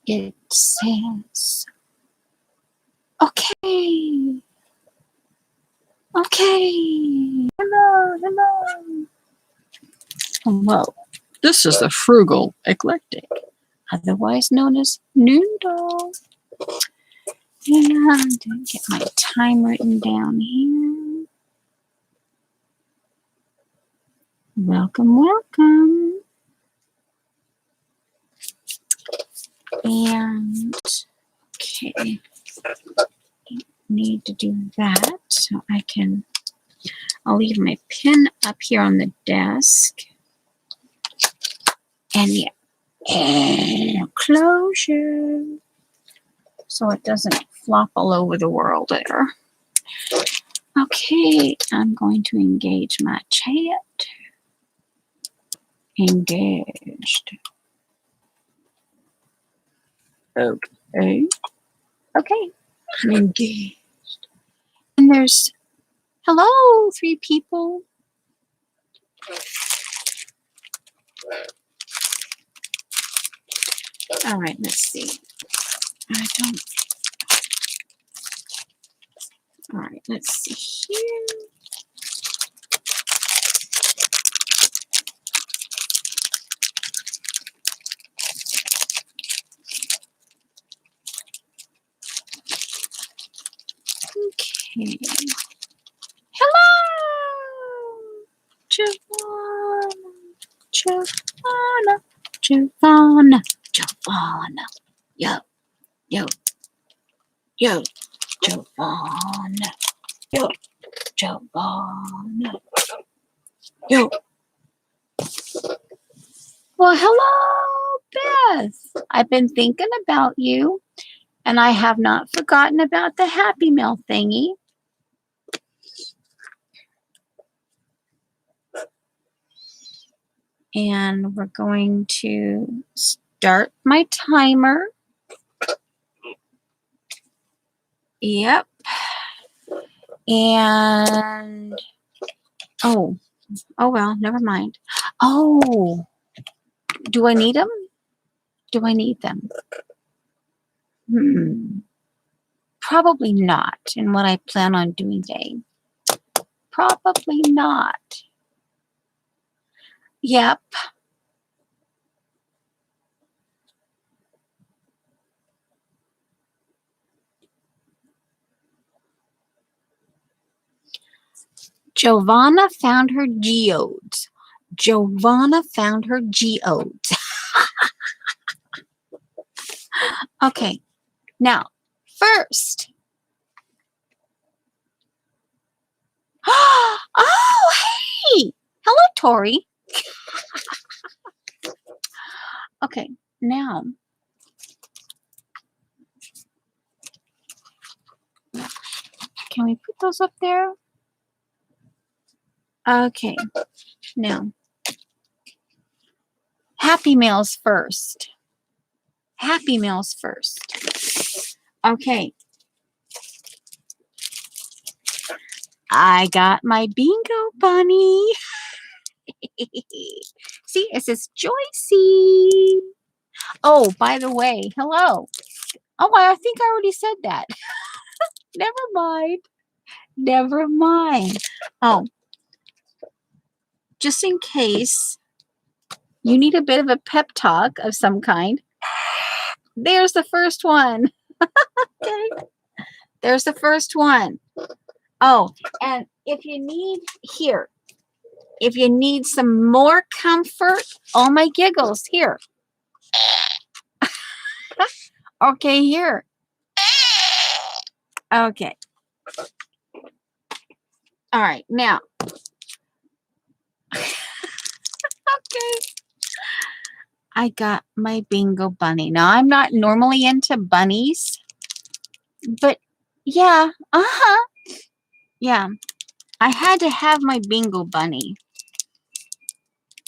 It says, okay. Okay. Hello. Hello. This is the Frugal Eclectic, otherwise known as Noodle. And get my time written down here. Welcome. And okay, need to do that so I'll leave my pen up here on the desk. And closure so it doesn't flop all over the world there. Okay, I'm going to engage my chat. Engaged. Okay, I'm engaged. And there's, hello, 3 people. All right, let's see. All right, let's see here. Okay. Hello, Giovanna. Yo, Giovanna. Giovanna. Yo. Well, hello, Beth. I've been thinking about you, and I have not forgotten about the Happy Meal thingy. And we're going to start my timer. Yep. And, oh well, never mind. Oh, do I need them? Do I need them? Probably not in what I plan on doing today. Probably not. Yep. Giovanna found her geodes. Giovanna found her geodes. Okay. Now, first. Oh, hey. Hello, Tori. Okay. Now. Can we put those up there? Okay. Now. Happy Meals first. Happy Meals first. Okay. I got my bingo bunny. See, it says Joycey. Oh, by the way, hello. Oh, I think I already said that. Never mind. Oh, just in case you need a bit of a pep talk of some kind, there's the first one. Okay. There's the first one. Oh, and if you need some more comfort, oh my giggles, here. Okay, here. Okay. All right, now. Okay. I got my bingo bunny. Now, I'm not normally into bunnies, but yeah, yeah, I had to have my bingo bunny.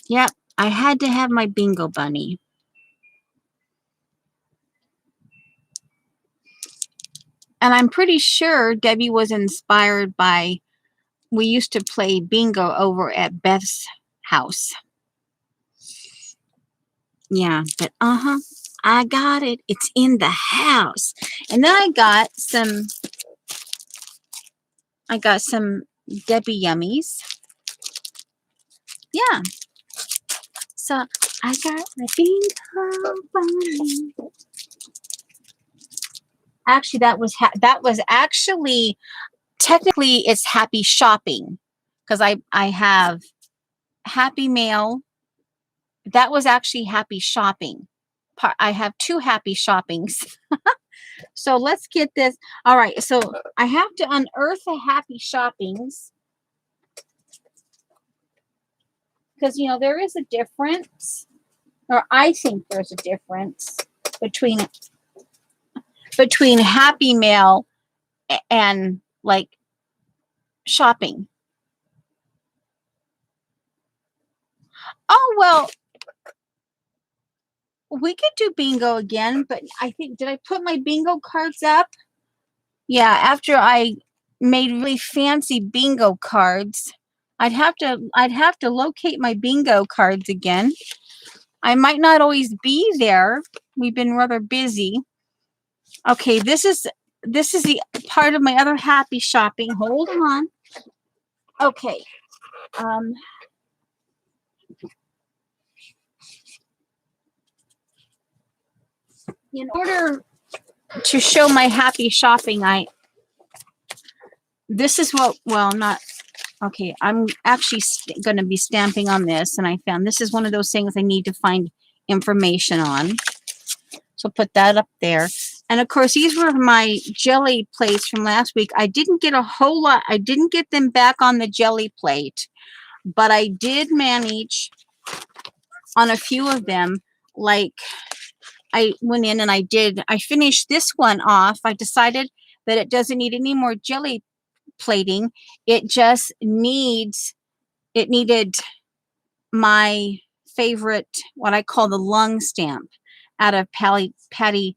Yep, I had to have my bingo bunny. And I'm pretty sure Debbie was inspired by, we used to play bingo over at Beth's house. Yeah, but I got it. It's in the house. And then I got some Debbie Yummies. Yeah. So I got my bingo bunny. Actually, that was actually technically it's happy shopping because I have Happy Mail. That was actually happy shopping. I have two happy shoppings. So let's get this. All right. So I have to unearth the happy shoppings because, there is a difference, or I think there's a difference between Happy Mail and like shopping. Oh, well, we could do bingo again, but I think, did I put my bingo cards up? Yeah, after I made really fancy bingo cards, I'd have to locate my bingo cards again. I might not always be there. We've been rather busy. Okay, this is the part of my other happy shopping. Hold on. Okay. In order to show my happy shopping, this is what, well, not, okay, I'm actually going to be stamping on this, and I found this is one of those things I need to find information on. So put that up there. And of course, these were my jelly plates from last week. I didn't get a whole lot. I didn't get them back on the jelly plate, but I did manage on a few of them. Like, I went in and I finished this one off. I decided that it doesn't need any more jelly plating. It just needed my favorite, what I call the lung stamp out of Patty,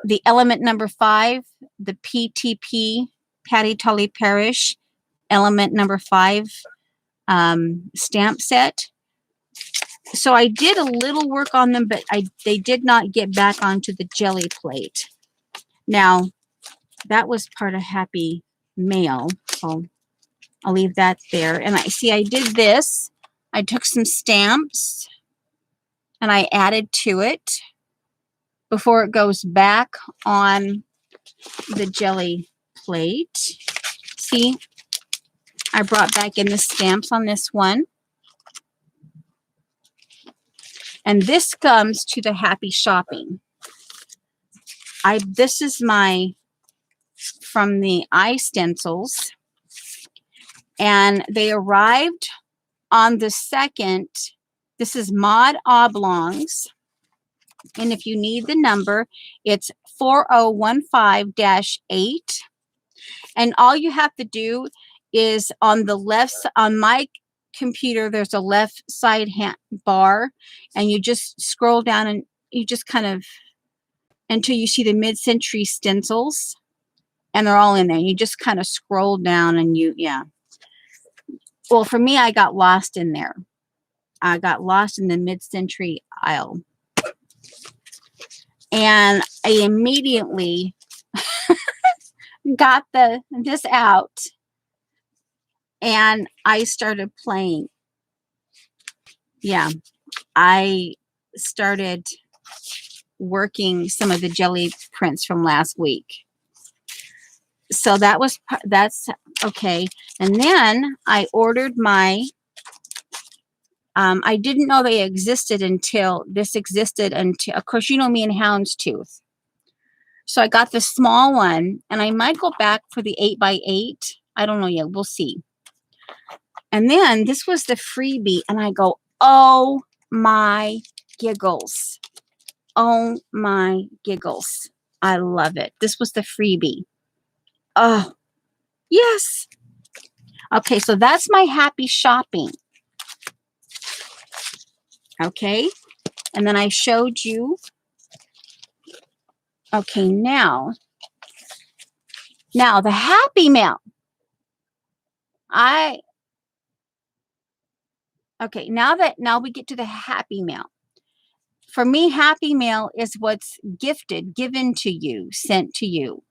the element number 5, the PTP, Patty Tully Parish element number 5 stamp set. So I did a little work on them, but they did not get back onto the jelly plate. Now, that was part of Happy Mail, so I'll leave that there. And I did this. I took some stamps and I added to it before it goes back on the jelly plate. See, I brought back in the stamps on this one. And this comes to the happy shopping. This is from the iStencils, and they arrived on the 2nd. This is Mod Oblongs, and if you need the number, it's 4015-8. And all you have to do is on my computer, there's a left side bar, and you just scroll down and you just kind of until you see the mid-century stencils, and they're all in there. You just kind of scroll down and yeah. Well, for me, I got lost in there. I got lost in the mid-century aisle. And I immediately got this out and I started playing. Yeah, I started working some of the jelly prints from last week. So that's okay. And then I ordered my, I didn't know they existed until, of course, you know me and Houndstooth. So I got the small one, and I might go back for the 8x8. I don't know yet. We'll see. And then this was the freebie, and I go, oh my giggles. Oh my giggles. I love it. This was the freebie. Oh, yes. Okay, so that's my happy shopping. Okay, and then I showed you. Okay, now the Happy Mail. Okay, now we get to the Happy Mail. For me, Happy Mail is what's gifted, given to you, sent to you.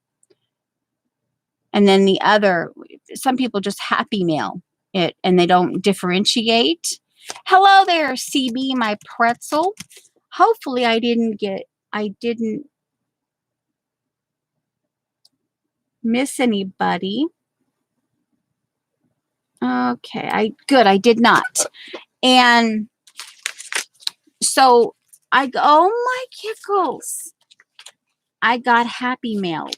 And then the other, some people just Happy Mail it and they don't differentiate. Hello there, CB, my pretzel. Hopefully I didn't miss anybody. Okay, good, I did not. And so oh my giggles. I got Happy Mailed.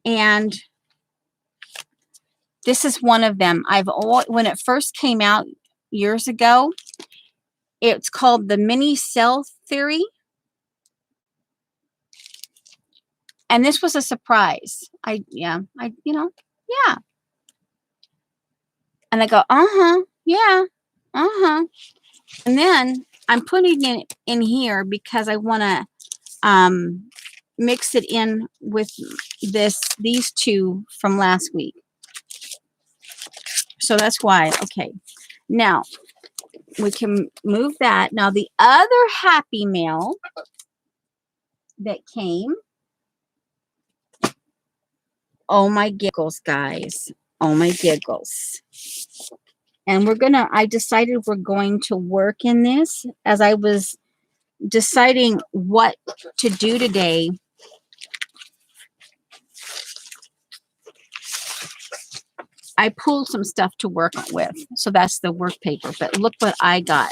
And this is one of them. When it first came out years ago, it's called the Mini Cell Theory. And this was a surprise. Yeah. And I go, yeah, And then I'm putting it in here because I want to mix it in with these two from last week. So that's why. Okay. Now we can move that. Now the other Happy Mail that came. Oh my giggles, guys. Oh my giggles. And I decided we're going to work in this as I was deciding what to do today. I pulled some stuff to work with. So that's the work paper. But look what I got.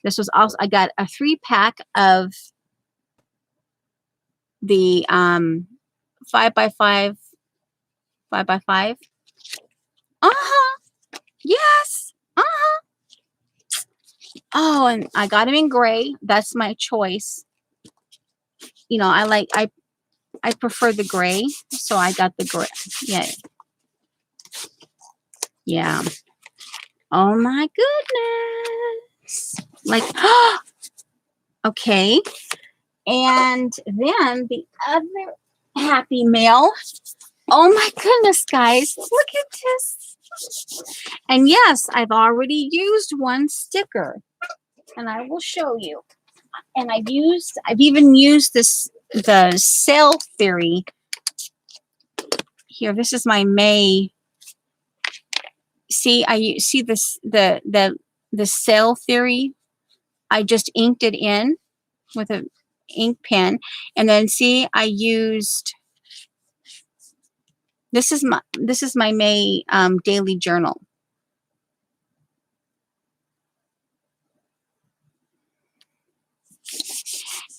This was also, I got a 3-pack of the 5x5. Yes. Oh, and I got them in gray. That's my choice. You know, I prefer the gray, so I got the gray. Yeah. Yeah. Oh my goodness. Like, okay. And then the other Happy Mail. Oh my goodness, guys. Look at this. And yes, I've already used one sticker. And I will show you. And I've even used the Cell Theory. Here, this is my May. See, I see this the Cell Theory. I just inked it in with an ink pen, and then see, I used. This is my May daily journal.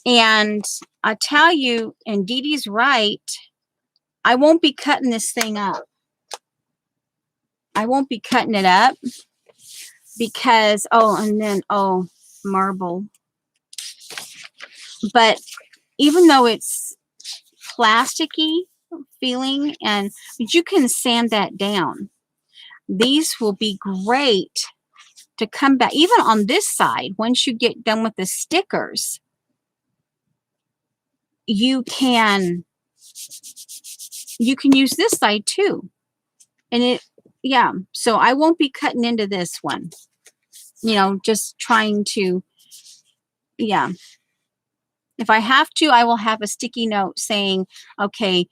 And I tell you, and Dee Dee's right. I won't be cutting this thing up. I won't be cutting it up because marble. But even though it's plasticky feeling, but you can sand that down. These will be great to come back, even on this side. Once you get done with the stickers, you can use this side too. And so I won't be cutting into this one. You know, just trying to, if I have to, I will have a sticky note saying, okay,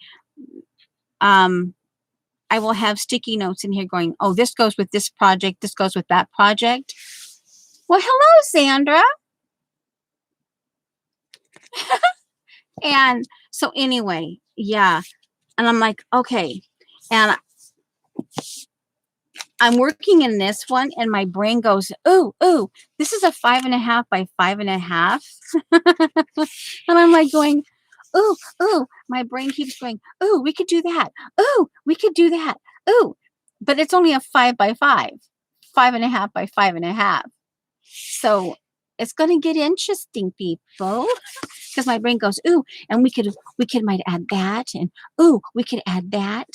I will have sticky notes in here going, oh, this goes with this project. This goes with that project. Well, hello, Sandra. And so anyway, yeah. And I'm like, okay. And I'm working in this one and my brain goes, ooh, this is a 5.5 by 5.5. And I'm like going, ooh, my brain keeps going, ooh, we could do that. Ooh, we could do that. Ooh, but it's only a 5 by 5, 5.5 by 5.5. So it's going to get interesting, people, because my brain goes, ooh, and we might add that. And ooh, we could add that.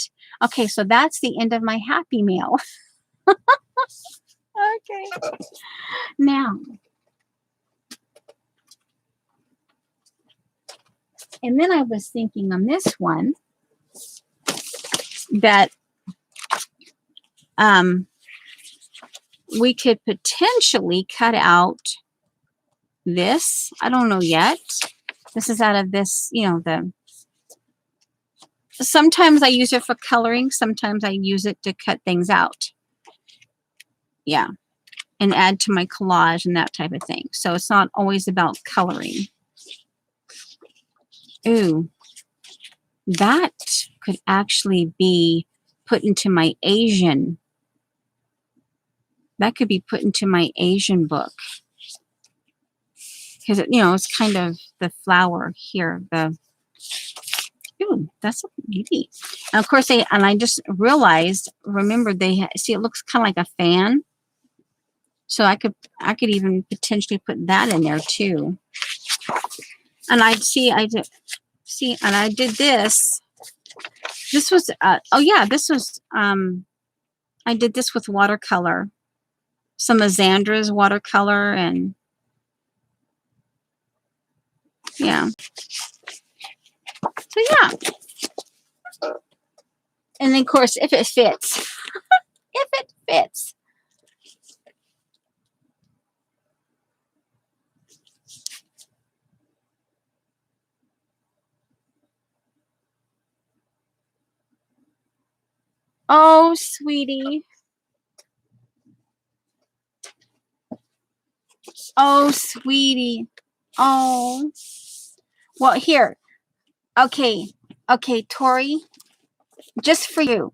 Okay. So that's the end of my Happy Mail. Okay. Now, and then I was thinking on this one that we could potentially cut out this. I don't know yet. This is out of this, you know, sometimes I use it for coloring. Sometimes I use it to cut things out. Yeah. And add to my collage and that type of thing. So it's not always about coloring. Ooh. That could actually be put into my Asian. That could be put into my Asian book. Because, you know, it's kind of the flower here. Ooh, that's maybe. And of course, I just realized, remember, see, it looks kind of like a fan. So I could even potentially put that in there too. And I did this. This was, oh yeah, this was, I did this with watercolor. Some of Zandra's watercolor and yeah. So yeah. And then of course, if it fits, if it fits. Oh, sweetie. Oh, sweetie. Oh. Well, here. Okay. Okay, Tori. Just for you.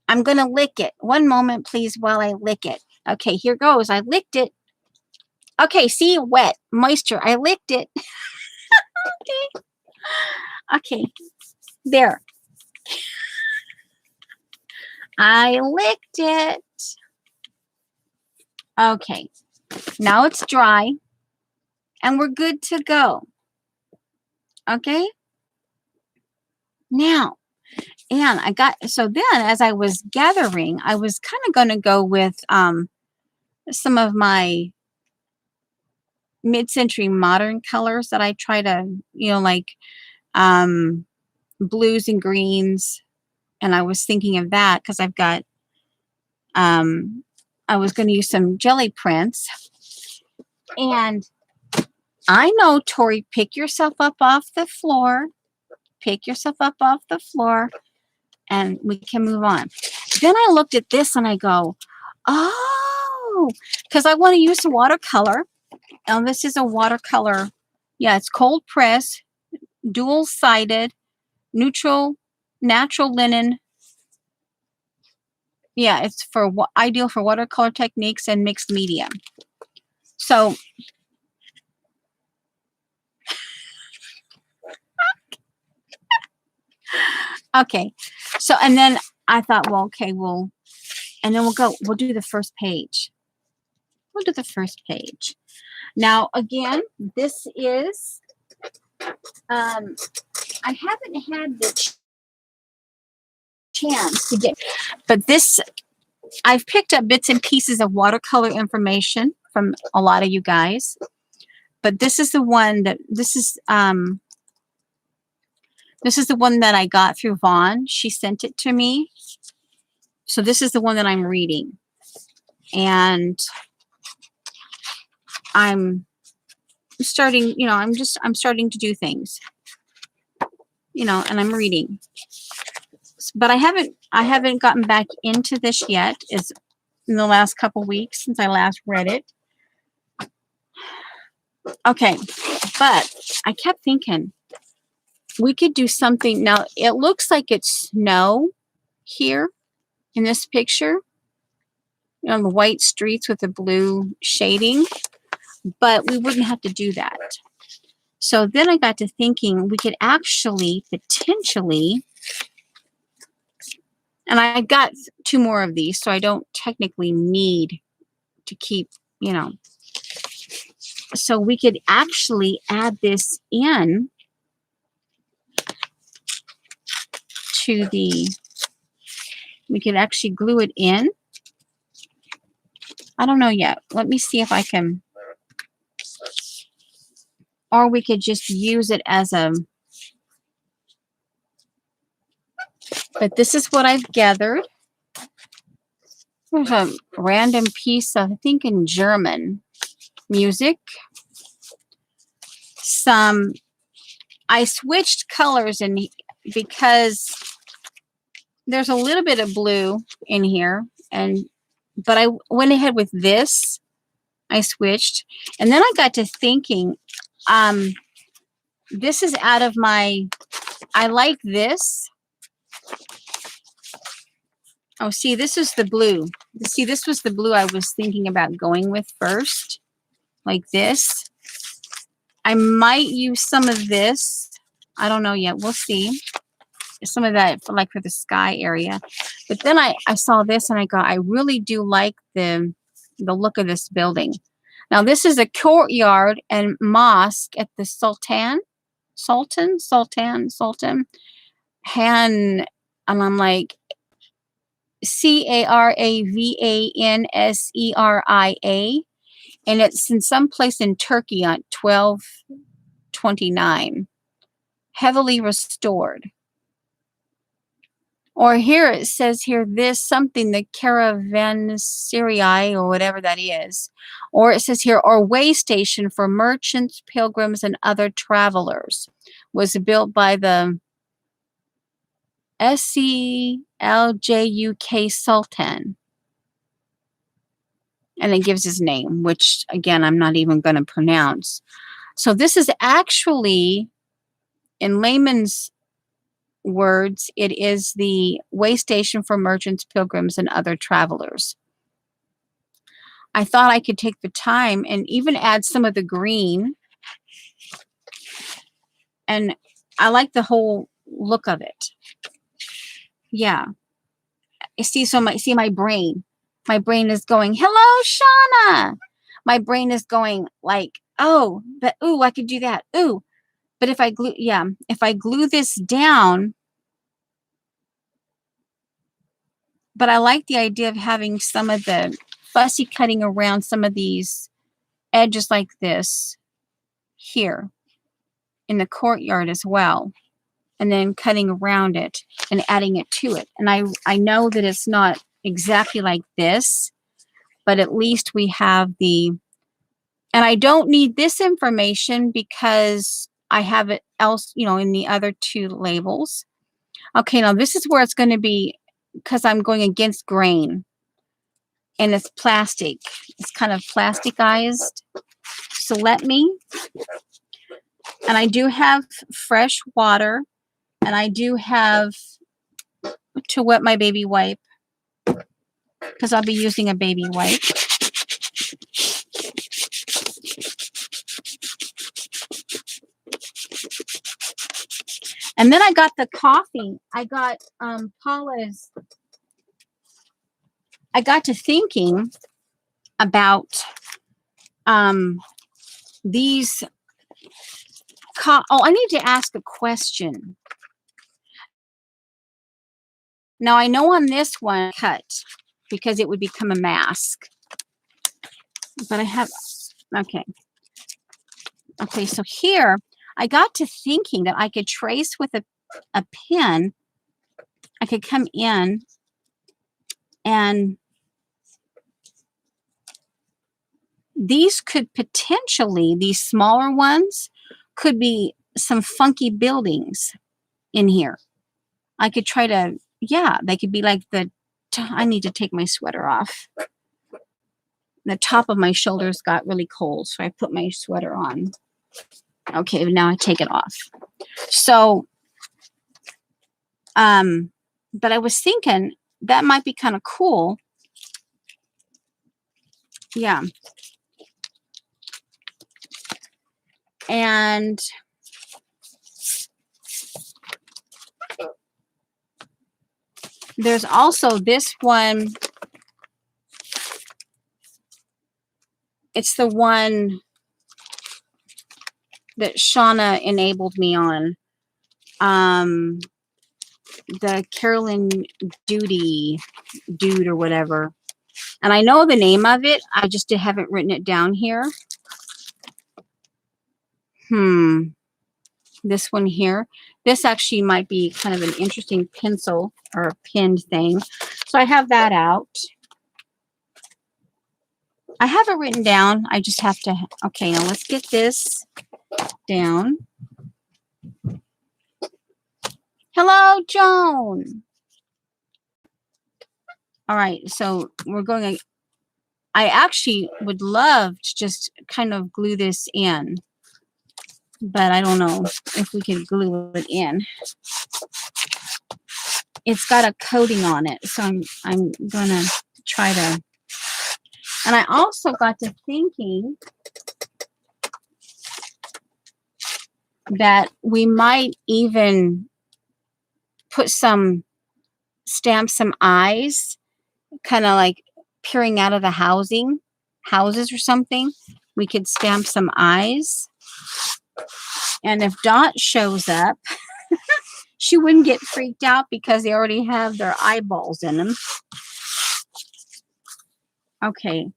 I'm going to lick it. One moment, please, while I lick it. Okay, here goes. I licked it. Okay, see? Wet. Moisture. I licked it. Okay. Okay. There. I licked it. Okay. Now it's dry. And we're good to go. Okay? Now, and so then as I was gathering, I was kind of going to go with some of my mid-century modern colors that I try to, you know, like blues and greens. And I was thinking of that because I've got, I was going to use some jelly prints. And I know, Tori, pick yourself up off the floor. Pick yourself up off the floor. And we can move on. Then I looked at this and I go, oh, because I want to use the watercolor. Now, this is a watercolor. Yeah, it's cold press, dual-sided, natural linen. Yeah, it's ideal for watercolor techniques and mixed media. So, okay. So, and then I thought, well, okay, and then we'll do the first page. We'll do the first page. Now, again, this is, I haven't had the chance to get, but this, I've picked up bits and pieces of watercolor information from a lot of you guys, but this is the one that, this is the one that I got through Vaughn. She sent it to me. So this is the one that I'm reading. And I'm starting, you know, I'm starting to do things, you know, and I'm reading. But I haven't gotten back into this yet. It's in the last couple weeks since I last read it. Okay, but I kept thinking we could do something. Now, it looks like it's snow here in this picture. You know, the white streets with the blue shading, but we wouldn't have to do that. So then I got to thinking we could actually potentially, and I got 2 more of these, so I don't technically need to keep, you know. So we could actually add this in to we could actually glue it in. I don't know yet. Let me see if I can, or we could just use it as but this is what I've gathered. There's a random piece of, I think in German music. I switched colors because there's a little bit of blue in here, but I went ahead with this. I switched, and then I got to thinking, this is out of I like this. Oh, see, this is the blue. See, this was the blue I was thinking about going with first, like this. I might use some of this. I don't know yet. We'll see. Some of that, like for the sky area. But then I saw this and I really do like the look of this building. Now, this is a courtyard and mosque at the Sultan. And I'm like, Caravansera, and it's in some place in Turkey on 1229. Heavily restored. Or here it says here, this something, the Caravansera or whatever that is. Or it says here, or way station for merchants, pilgrims, and other travelers. Was built by the Seljuk Sultan. And it gives his name, which, again, I'm not even going to pronounce. So this is actually, in layman's words, it is the way station for merchants, pilgrims, and other travelers. I thought I could take the time and even add some of the green. And I like the whole look of it. Yeah. See my brain. My brain is going, hello, Shauna. My brain is going like, oh, but ooh, I could do that. Ooh. But if I glue this down, but I like the idea of having some of the fussy cutting around some of these edges like this here in the courtyard as well. And then cutting around it and adding it to it. And I know that it's not exactly like this, but at least we have and I don't need this information because I have it else, in the other two labels. Okay, now this is where it's going to be, because I'm going against grain. And it's plastic. It's kind of plasticized. So and I do have fresh water, and I do have to wet my baby wipe, because I'll be using a baby wipe. And then I got the coffee. I got Paula's. I got to thinking about these. I need to ask a question. Now, I know on this one, cut, because it would become a mask. But I have, okay. Okay, so here, I got to thinking that I could trace with a pen. I could come in and these could potentially, these smaller ones, could be some funky buildings in here. I could try to, they could be like I need to take my sweater off. The top of my shoulders got really cold, so I put my sweater on. Okay, now I take it off. So, but I was thinking that might be kind of cool. Yeah. And there's also this one. It's the one that Shauna enabled me on. The Carolyn Dude or whatever. And I know the name of it. I just haven't written it down here. This one here. This actually might be kind of an interesting pencil or pinned thing. So I have that out. I have it written down. I just have to. Okay, now let's get this. down. Hello, Joan. All right, so we're going to, I actually would love to just kind of glue this in, but I don't know if we can glue it in. It's got a coating on it, so I'm going to try to, and I also got to thinking that we might even stamp some eyes, kind of like peering out of the houses or something. We could stamp some eyes. And if Dot shows up, she wouldn't get freaked out because they already have their eyeballs in them. Okay.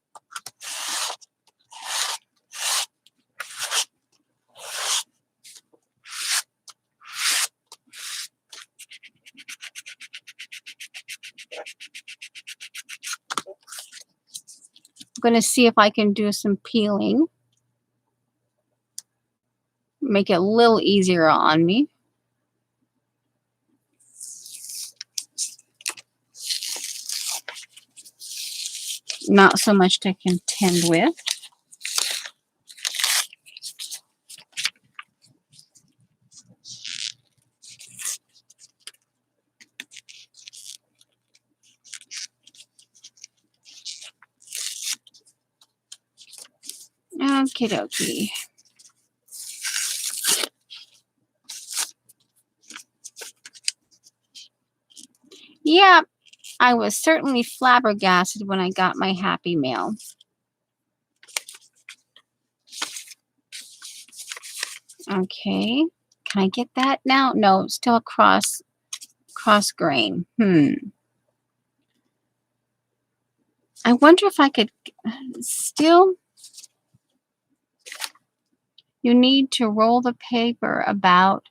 I'm going to see if I can do some peeling. Make it a little easier on me. Not so much to contend with. Okie dokie. Yeah, I was certainly flabbergasted when I got my Happy Mail. Okay. Can I get that now? No, still a cross grain. I wonder if I could still. You need to roll the paper about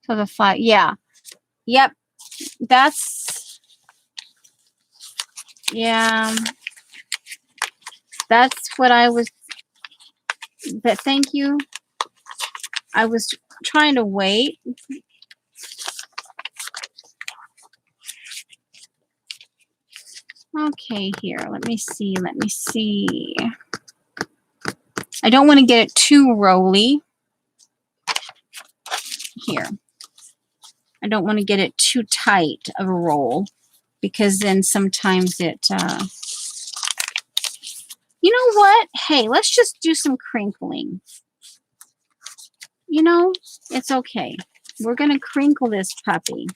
to the flat. Yeah. Yep. That's, yeah. That's what I was, but thank you. I was trying to wait. Okay, here, let me see. I don't want to get it too rolly. Here. I don't want to get it too tight of a roll because then sometimes it, you know what? Hey, let's just do some crinkling. You know, it's okay. We're going to crinkle this puppy.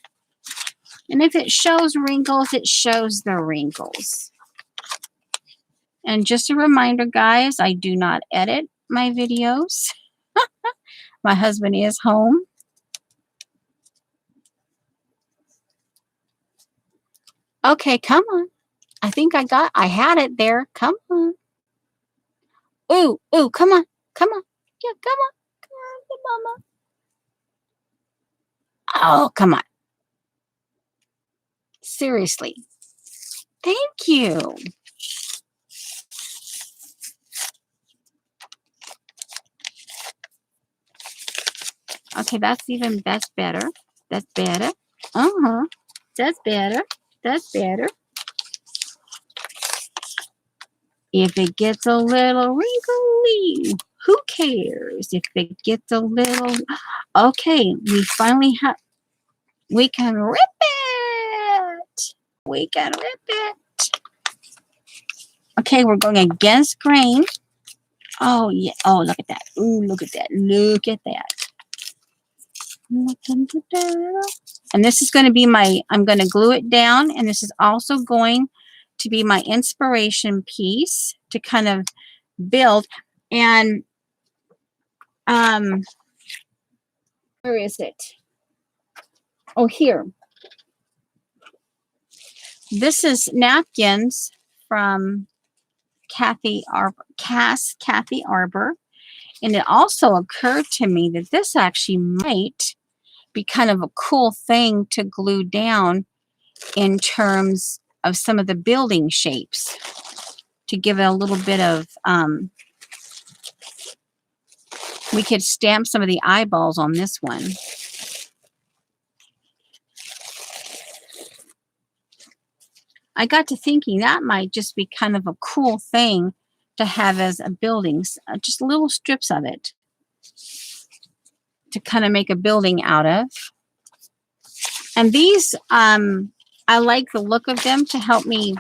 And if it shows wrinkles, it shows the wrinkles. And just a reminder, guys, I do not edit my videos. My husband is home. Okay, come on. I think I had it there. Come on. Ooh, come on. Come on. Yeah, come on. Come on, mama. Oh, come on. Seriously. Thank you. Okay, that's better. That's better. Uh-huh. That's better. That's better. If it gets a little wrinkly, who cares? If it gets a little... Okay, we finally have... We can rip it. We can rip it. Okay, we're going against grain. Oh, yeah. Oh, look at that. Ooh, look at that. Look at that. And this is going to be my... I'm going to glue it down, and this is also going to be my inspiration piece to kind of build. And where is it? Oh, here. This is napkins from Kathy Arbor. And it also occurred to me that this actually might be kind of a cool thing to glue down in terms of some of the building shapes to give it a little bit of We could stamp some of the eyeballs on this one. I got to thinking that might just be kind of a cool thing to have as a building, just little strips of it to kind of make a building out of. And these, I like the look of them to help me,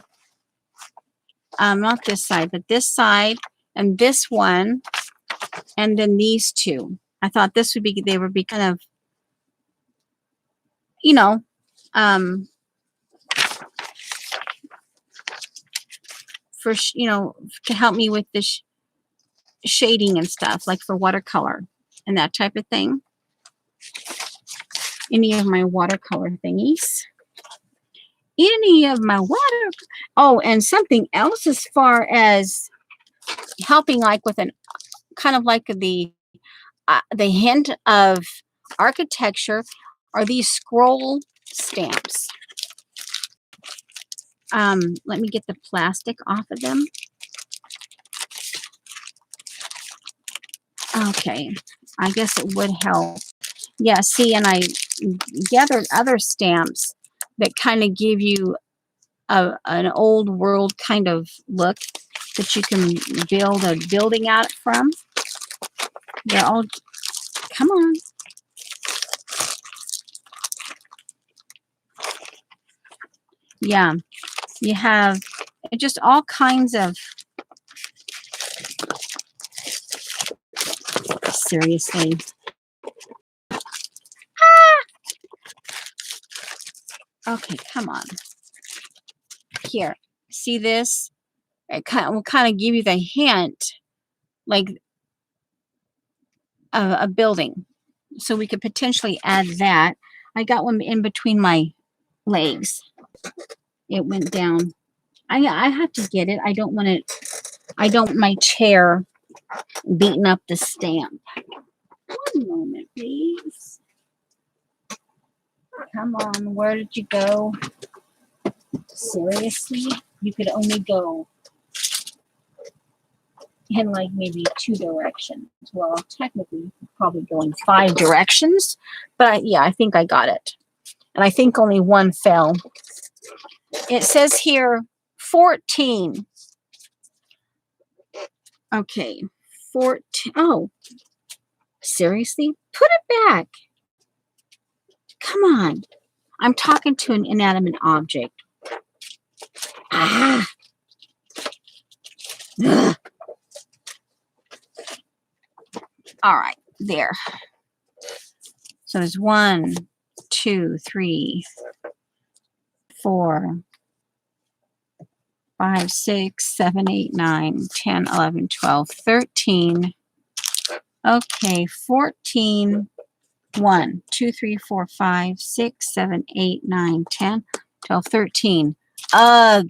not this side, but this side and this one, and then these two. I thought this would be, they would be kind of, you know, for, you know, to help me with the shading and stuff, like for watercolor and that type of thing. Any of my watercolor thingies. Any of my water. Oh, and something else as far as helping, like with an kind of like the hint of architecture, are these scroll stamps. Let me get the plastic off of them. Okay, I guess it would help. Yeah, see, and I gathered other stamps that kind of give you an old world kind of look that you can build a building out from. They're all, come on. Yeah, you have just all kinds of, seriously. Okay, come on. Here, see this? It will kind of give you the hint, like a building. So we could potentially add that. I got one in between my legs. It went down. I have to get it. I don't want it. I don't want my chair beating up the stamp. One moment, please. Come on, where did you go? Seriously? You could only go in like maybe 2 directions. Well, technically, probably go in 5 directions. But yeah, I think I got it. And I think only one fell. It says here 14. Okay, 14. Oh, seriously? Put it back. Come on. I'm talking to an inanimate object. Ah. Ugh. All right, there. So there's 1, 2, 3, 4, 5, 6, 7, 8, 9, 10, 11, 12, 13. Okay, 14. 1, 2, 3, 4, 5, 6, 7, 8, 9, 10, 12, 13. Ugh.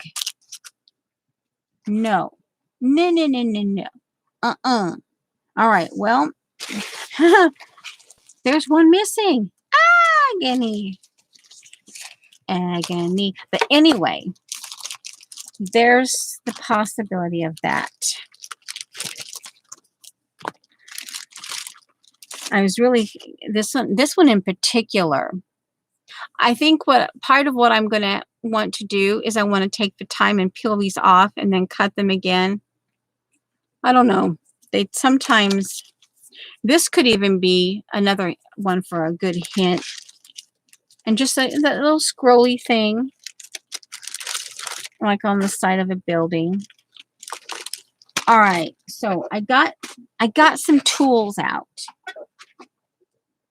No. No, no, no, no, no. Uh-uh. All right, well, there's one missing. Agony. Agony. But anyway, there's the possibility of that. I was really, this one in particular, I think what part of what I'm going to want to do is I want to take the time and peel these off and then cut them again. I don't know. They sometimes, this could even be another one for a good hint. And just that little scrolly thing, like on the side of a building. All right, so I got some tools out.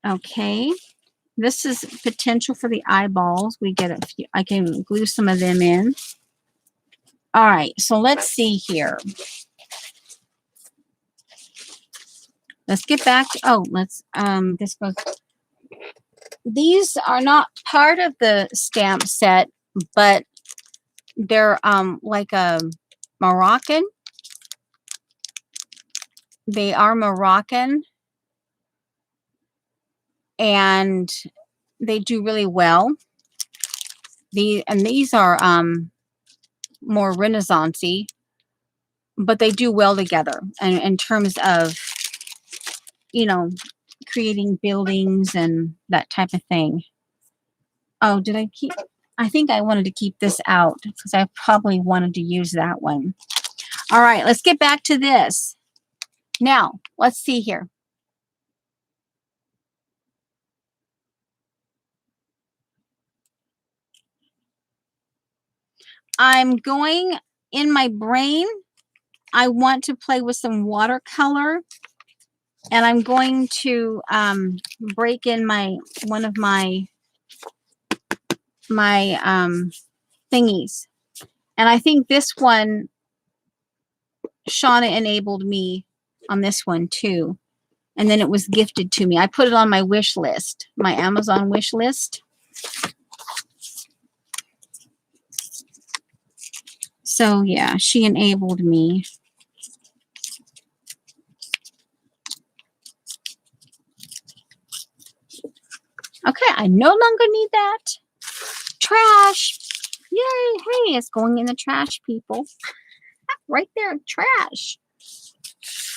Okay, this is potential for the eyeballs. We get a few. I can glue some of them in. All right, so let's see here. Let's get back. Oh, let's this goes. These are not part of the stamp set, but they're like a Moroccan. They are Moroccan, and they do really well. These are more Renaissance-y, but they do well together. And in terms of you know, creating buildings and that type of thing. Oh, did I keep? I think I wanted to keep this out because I probably wanted to use that one. All right, let's get back to this. Now, let's see here. I'm going in my brain. I want to play with some watercolor, and I'm going to break in one of my thingies. And I think this one, Shauna enabled me on this one too. And then it was gifted to me. I put it on my wish list, my Amazon wish list. So yeah, she enabled me. Okay, I no longer need that. Trash. Yay. Hey, it's going in the trash, people. Right there, trash.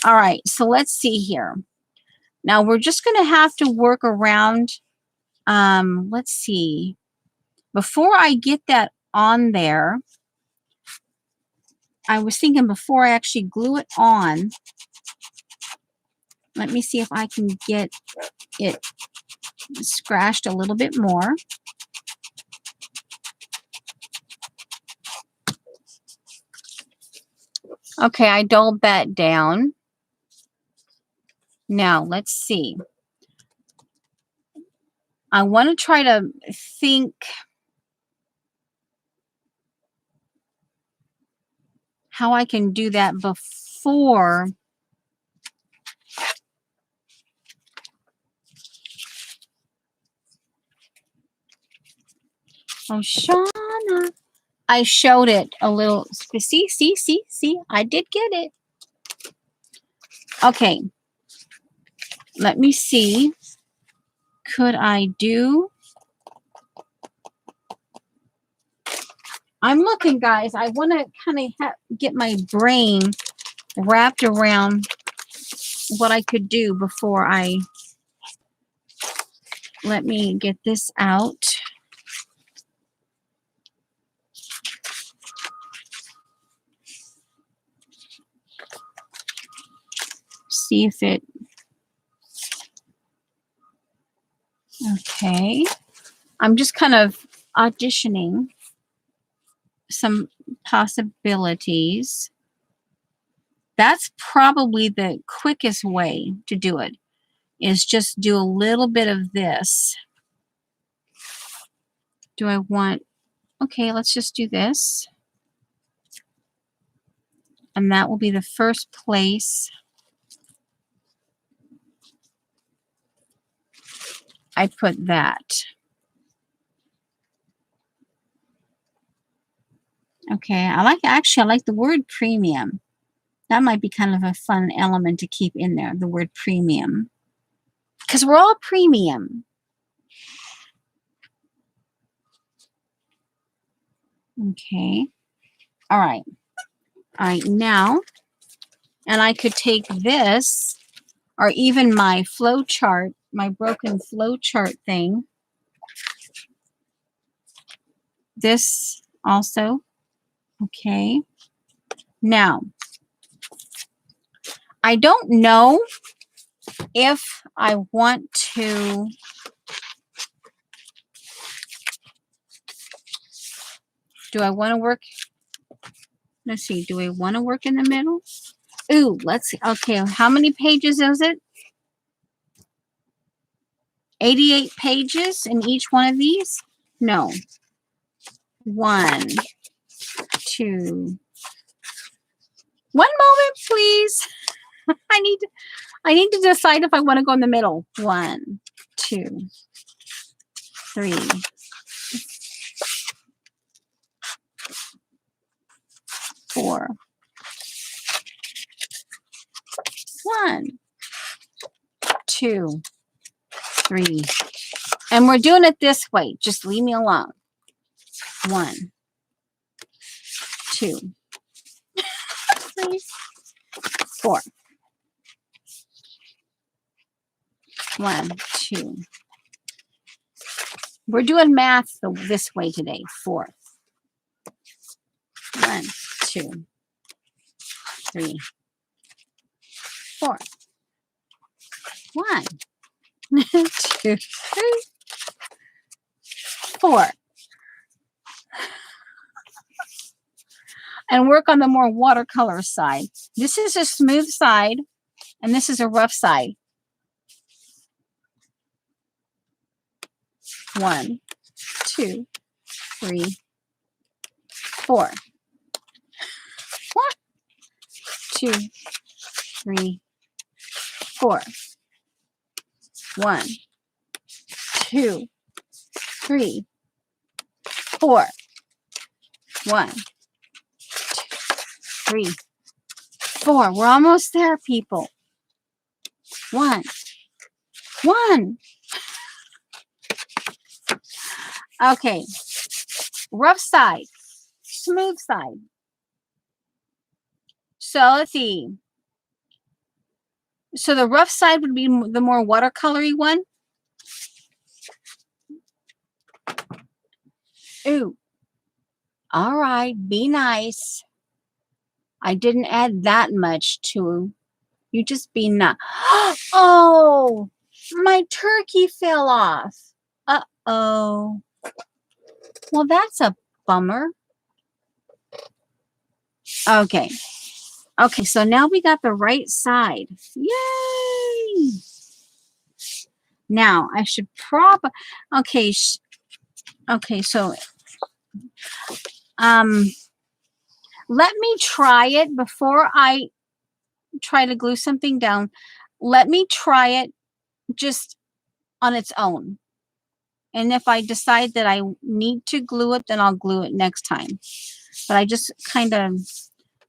All right, so let's see here. Now we're just going to have to work around. Let's see. Before I get that on there, I was thinking before I actually glue it on, let me see if I can get it scratched a little bit more. Okay, I dulled that down. Now, let's see. I want to try to think how I can do that before. Oh, Shauna. I showed it a little. See, I did get it. Okay. Let me see. Could I do? I'm looking, guys. I want to kind of get my brain wrapped around what I could do before I... Let me get this out. See if it... Okay. I'm just kind of auditioning some possibilities. That's probably the quickest way to do it, is just do a little bit of this. Do I want... Okay, let's just do this. And that will be the first place I put that. Okay, I like the word premium. That might be kind of a fun element to keep in there, the word premium. Because we're all premium. Okay. All right. All right, now, and I could take this, or even my flow chart, my broken flow chart thing. This also. Okay. Now, I don't know if I want to... Do I want to work? Let's see. Do I want to work in the middle? Ooh, let's see. Okay, how many pages is it? 88 pages in each one of these? No. 1, 2. One moment, please. I need to decide if I want to go in the middle. 1, 2, 3. 4. 1, 2, 3. And we're doing it this way. Just leave me alone. 1, 2, 3, 4. 1, 2. We're doing math this way today. 4. 1, 2, 3, 4. 1, 2, 3, 4. And work on the more watercolor side. This is a smooth side, and this is a rough side. 1, 2, 3, 4. 1, 2, 3, 4. 1, 2, 3, 4. 1, 2, 3, 4. We're almost there, people. 1, 1. Okay. Rough side, smooth side. So let's see. So the rough side would be the more watercolory one. Ooh. All right, be nice. I didn't add that much to you. Just be nice. Oh, my turkey fell off. Uh-oh. Well, that's a bummer. Okay. Okay, so now we got the right side. Yay! Now, I should probably... Okay, okay, so... let me try it before I try to glue something down. Let me try it just on its own. And if I decide that I need to glue it, then I'll glue it next time. But I just kind of,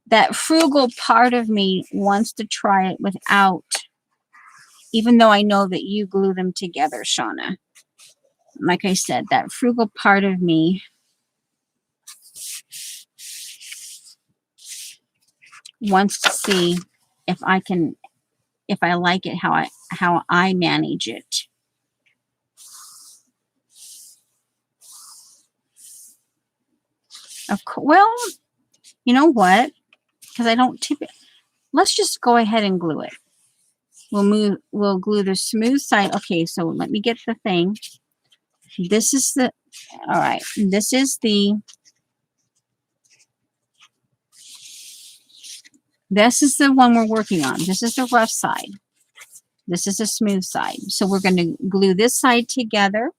that frugal part of me wants to try it without, even though I know that you glue them together, Shauna. Like I said, that frugal part of me wants to see if I can, if I like it, how I manage it. Of course, well, you know what? Because I don't tip it. Let's just go ahead and glue it. We'll glue the smooth side. Okay, so let me get the thing. This is the, all right, this is the one we're working on. This is the rough side. This is the smooth side. So we're going to glue this side together.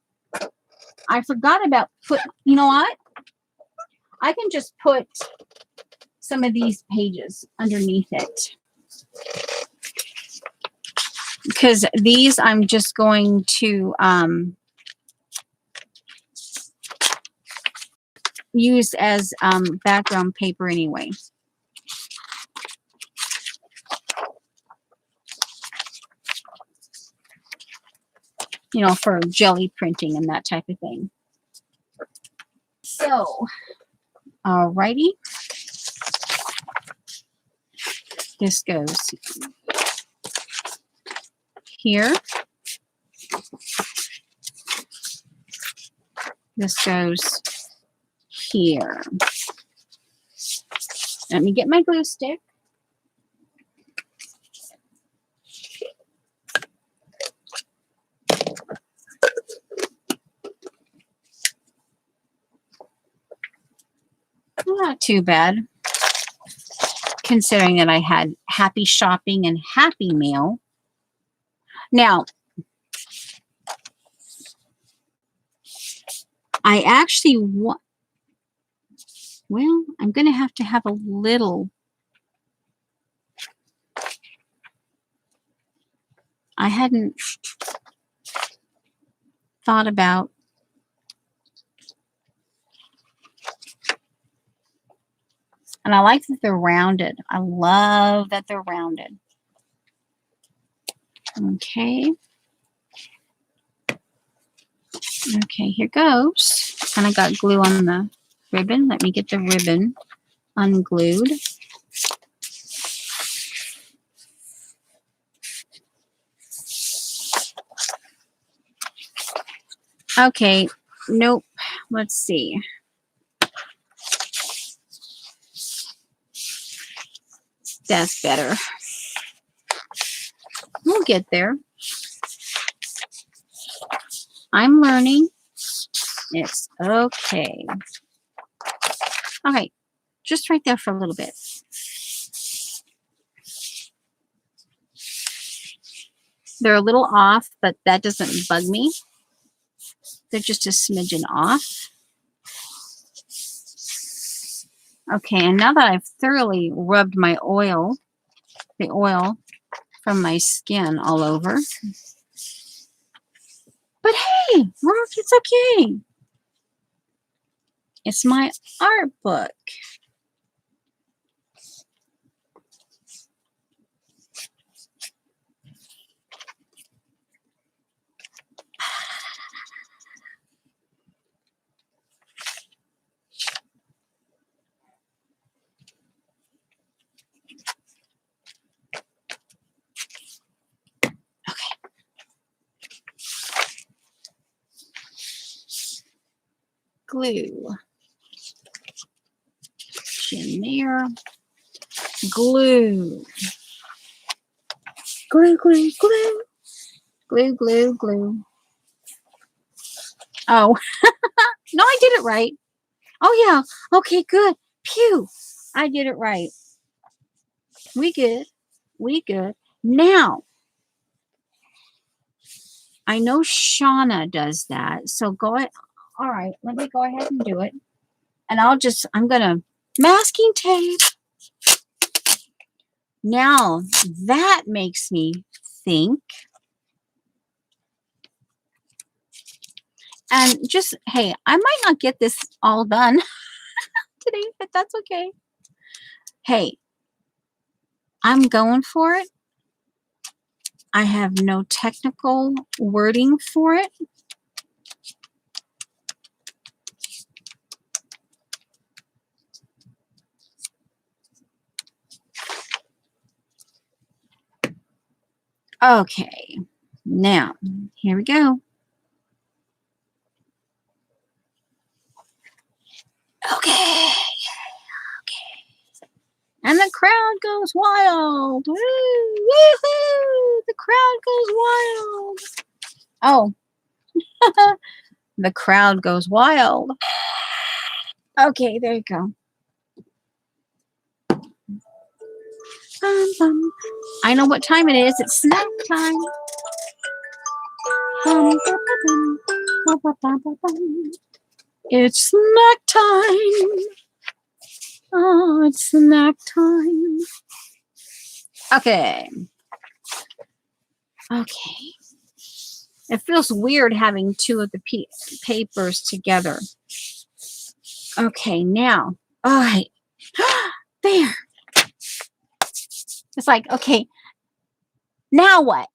I forgot about you know what? I can just put some of these pages underneath it. Because these I'm just going to use as background paper anyway. You know, for jelly printing and that type of thing. So, alrighty. This goes here. This goes here. Let me get my glue stick. Not too bad, considering that I had Happy Shopping and Happy Meal. Now, I actually want, well, I'm going to have a little, I hadn't thought about, and I like that they're rounded. I love that they're rounded. Okay. Okay, here goes. And I got glue on the ribbon. Let me get the ribbon unglued. Okay, nope. Let's see. That's better. We'll get there. I'm learning. It's okay. Okay, just right there for a little bit. They're a little off, but that doesn't bug me. They're just a smidgen off. Okay, and now that I've thoroughly rubbed my oil, the oil from my skin all over. But hey, look, it's okay. It's my art book. Glue. In there. Glue. Glue, glue, glue. Glue, glue, glue. Oh, no, I did it right. Oh, yeah. Okay, good. Phew. I did it right. We good. We good. Now, I know Shauna does that. So go ahead. All right, let me go ahead and do it. And I'm going to masking tape. Now, that makes me think. And just, hey, I might not get this all done today, but that's okay. Hey, I'm going for it. I have no technical wording for it. Okay, now, here we go. Okay. And the crowd goes wild. Woo, woohoo! The crowd goes wild. Oh, the crowd goes wild. Okay, there you go. I know what time it is. It's snack time. It's snack time. Oh, it's snack time. Okay. Okay. It feels weird having two of the papers together. Okay, now. All right. There. It's like, okay, now what?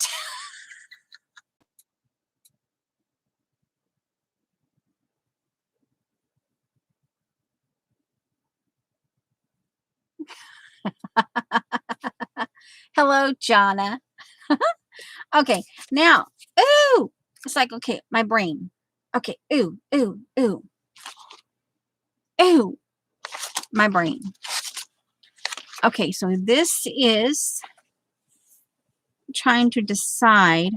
Hello, Jonna. Okay, now, ooh. It's like, okay, my brain. Okay, ooh, ooh, ooh. Ooh. My brain. Okay, so this is trying to decide.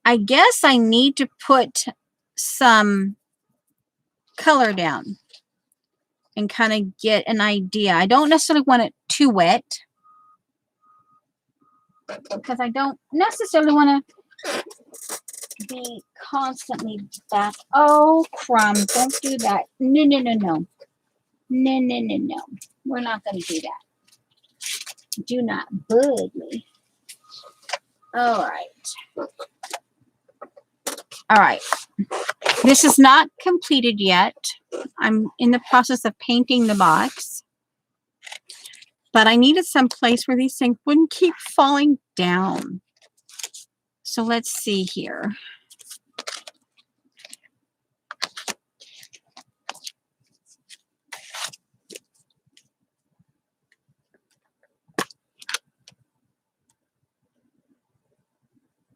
I guess I need to put some color down and kind of get an idea. I don't necessarily want it too wet because I don't necessarily want to be constantly back. Oh, crumb. Don't do that. No, no, no, no. No, no, no, no. We're not going to do that. Do not bug me. All right. All right. This is not completed yet. I'm in the process of painting the box. But I needed some place where these things wouldn't keep falling down. So let's see here.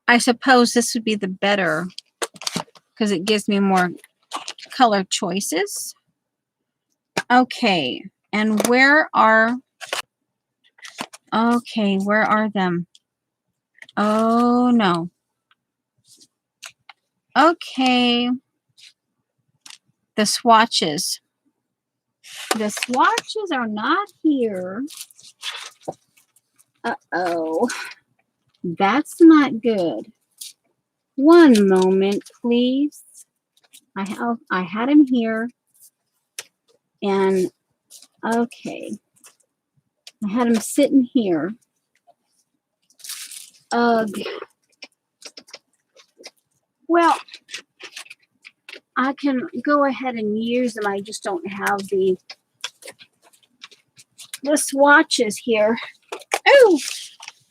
I suppose this would be the better because it gives me more color choices. Okay, and where are them? Oh no. Okay. The swatches. The swatches are not here. Uh-oh. That's not good. One moment, please. I had him here. And okay. I had him sitting here. Well, I can go ahead and use them. I just don't have the swatches here. Oh,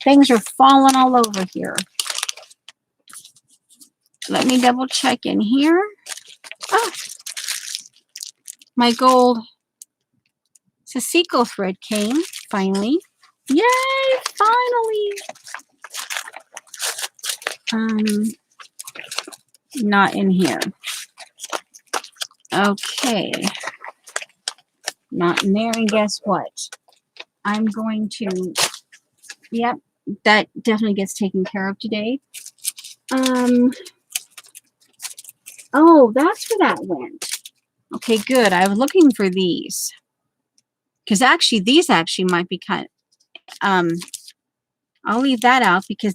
things are falling all over here. Let me double check in here. Oh, my gold Sisiko thread came finally. Yay, finally. Not in here. Okay. Not in there, and guess what? I'm going to, yep, that definitely gets taken care of today. Oh, that's where that went. Okay, good. I was looking for these. Because actually, these actually might be kind of, I'll leave that out because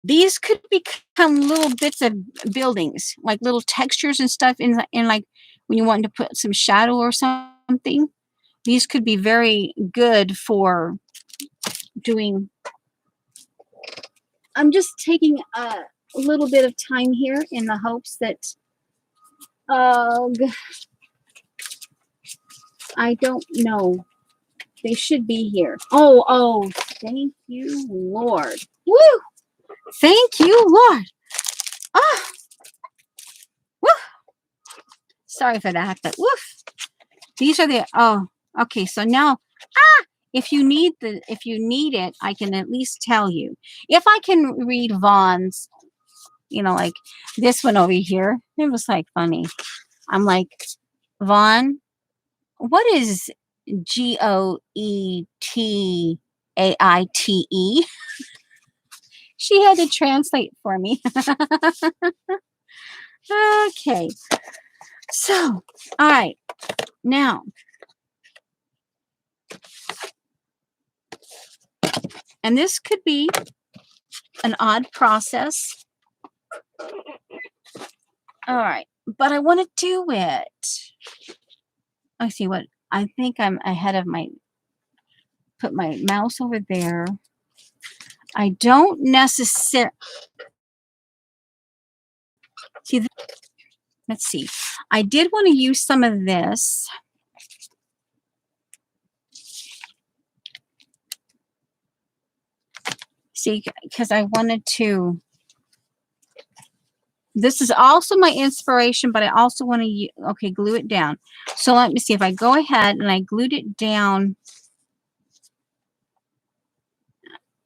these could become little bits of buildings, like little textures and stuff in like when you want to put some shadow or something. These could be very good for doing. I'm just taking a little bit of time here in the hopes that I don't know. They should be here. Oh, thank you, Lord. Woo! Thank you, Lord. Ah, woo. Sorry for that, but woof. These are the, oh, okay. So now, if you need it, I can at least tell you. If I can read Vaughn's, like this one over here, it was like funny. I'm like, Vaughn, what is GOETAITE? She had to translate for me. Okay. So, all right. Now, and this could be an odd process. All right. But I want to do it. I see what I think I'm ahead of put my mouse over there. I don't necessarily see. Let's see. I did want to use some of this. See, because I wanted to. This is also my inspiration, but I also want to, okay, glue it down. So let me see if I go ahead and I glued it down.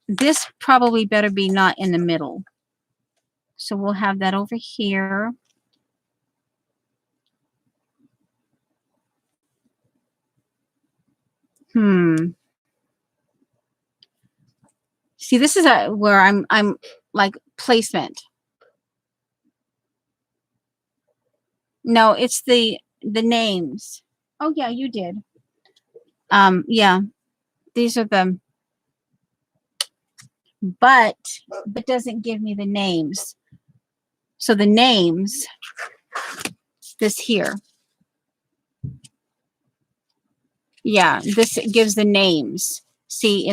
This probably better be not in the middle. So we'll have that over here. See, this is where I'm like placement. No, it's the names. Oh yeah, you did. Yeah, these are them. But it doesn't give me the names. So the names, this here. Yeah, this gives the names. See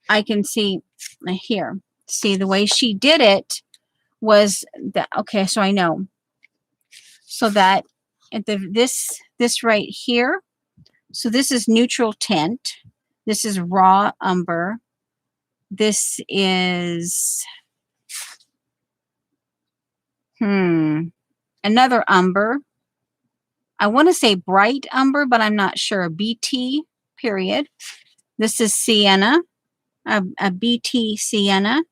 I can see here. See, the way she did it was that, okay, so I know. So that at this right here, so this is neutral tint. This is raw umber. This is another umber. I want to say bright umber, but I'm not sure. BT period. This is sienna. a BT Sienna.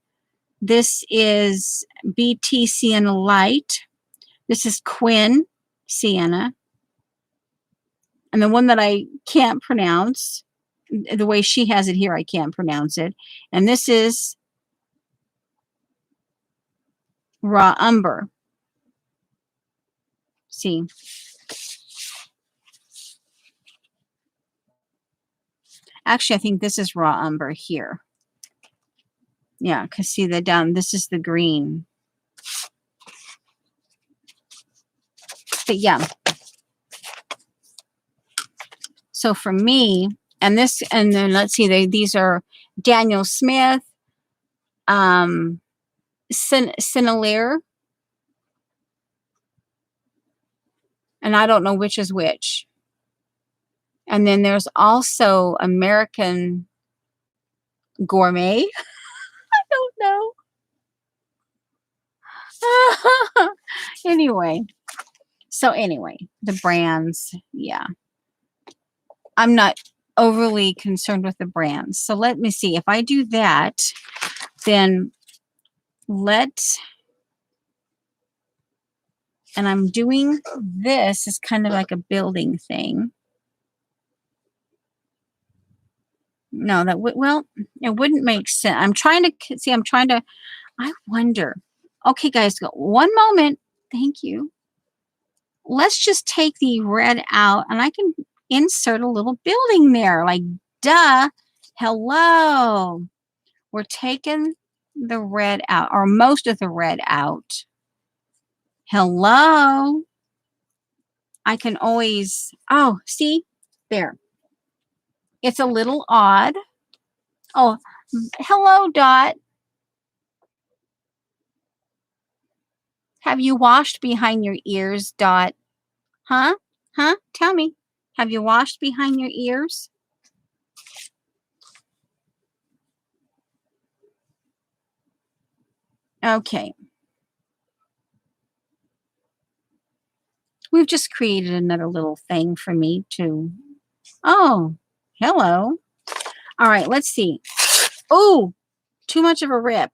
This is BT Sienna Light. This is Quinn Sienna. And the one that I can't pronounce, the way she has it here, I can't pronounce it. And this is Raw Umber. See. Actually, I think this is Raw Umber here. Yeah, because see the down, this is the green. But yeah. So for me, and this, and then let's see, these are Daniel Smith, Sennelier, and I don't know which is which. And then there's also American Gourmet. I don't know. Anyway, the brands, yeah. I'm not overly concerned with the brands. So let me see. If I do that, then and I'm doing this is kind of like a building thing. No, well, it wouldn't make sense. I wonder. Okay, guys, go one moment. Thank you. Let's just take the red out and I can insert a little building there. Like, duh. Hello. We're taking the red out, or most of the red out. Hello. I can always, oh, see? There. It's a little odd. Oh, hello, Dot. Have you washed behind your ears, Dot? Huh? Huh? Tell me. Have you washed behind your ears? Okay. We've just created another little thing for me to... Oh, hello. All right, let's see. Oh, too much of a rip.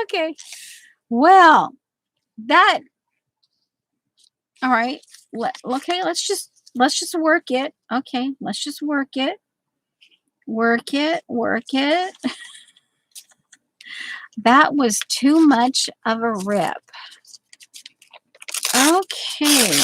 Okay. Well, that... All right. Okay, let's just work it. Okay, let's just work it. Work it. That was too much of a rip. Okay.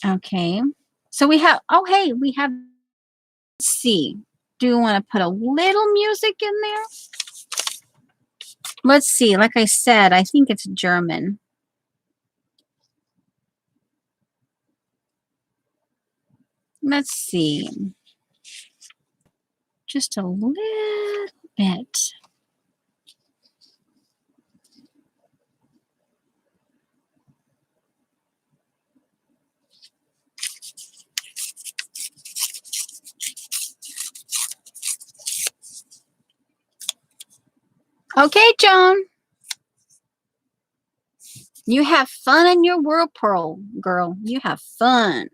Okay. So we have, oh, hey, we have, let's see. Do you want to put a little music in there? Let's see. Like I said, I think it's German. Let's see. Just a little bit. Okay, Joan. You have fun in your whirlpool, girl. You have fun.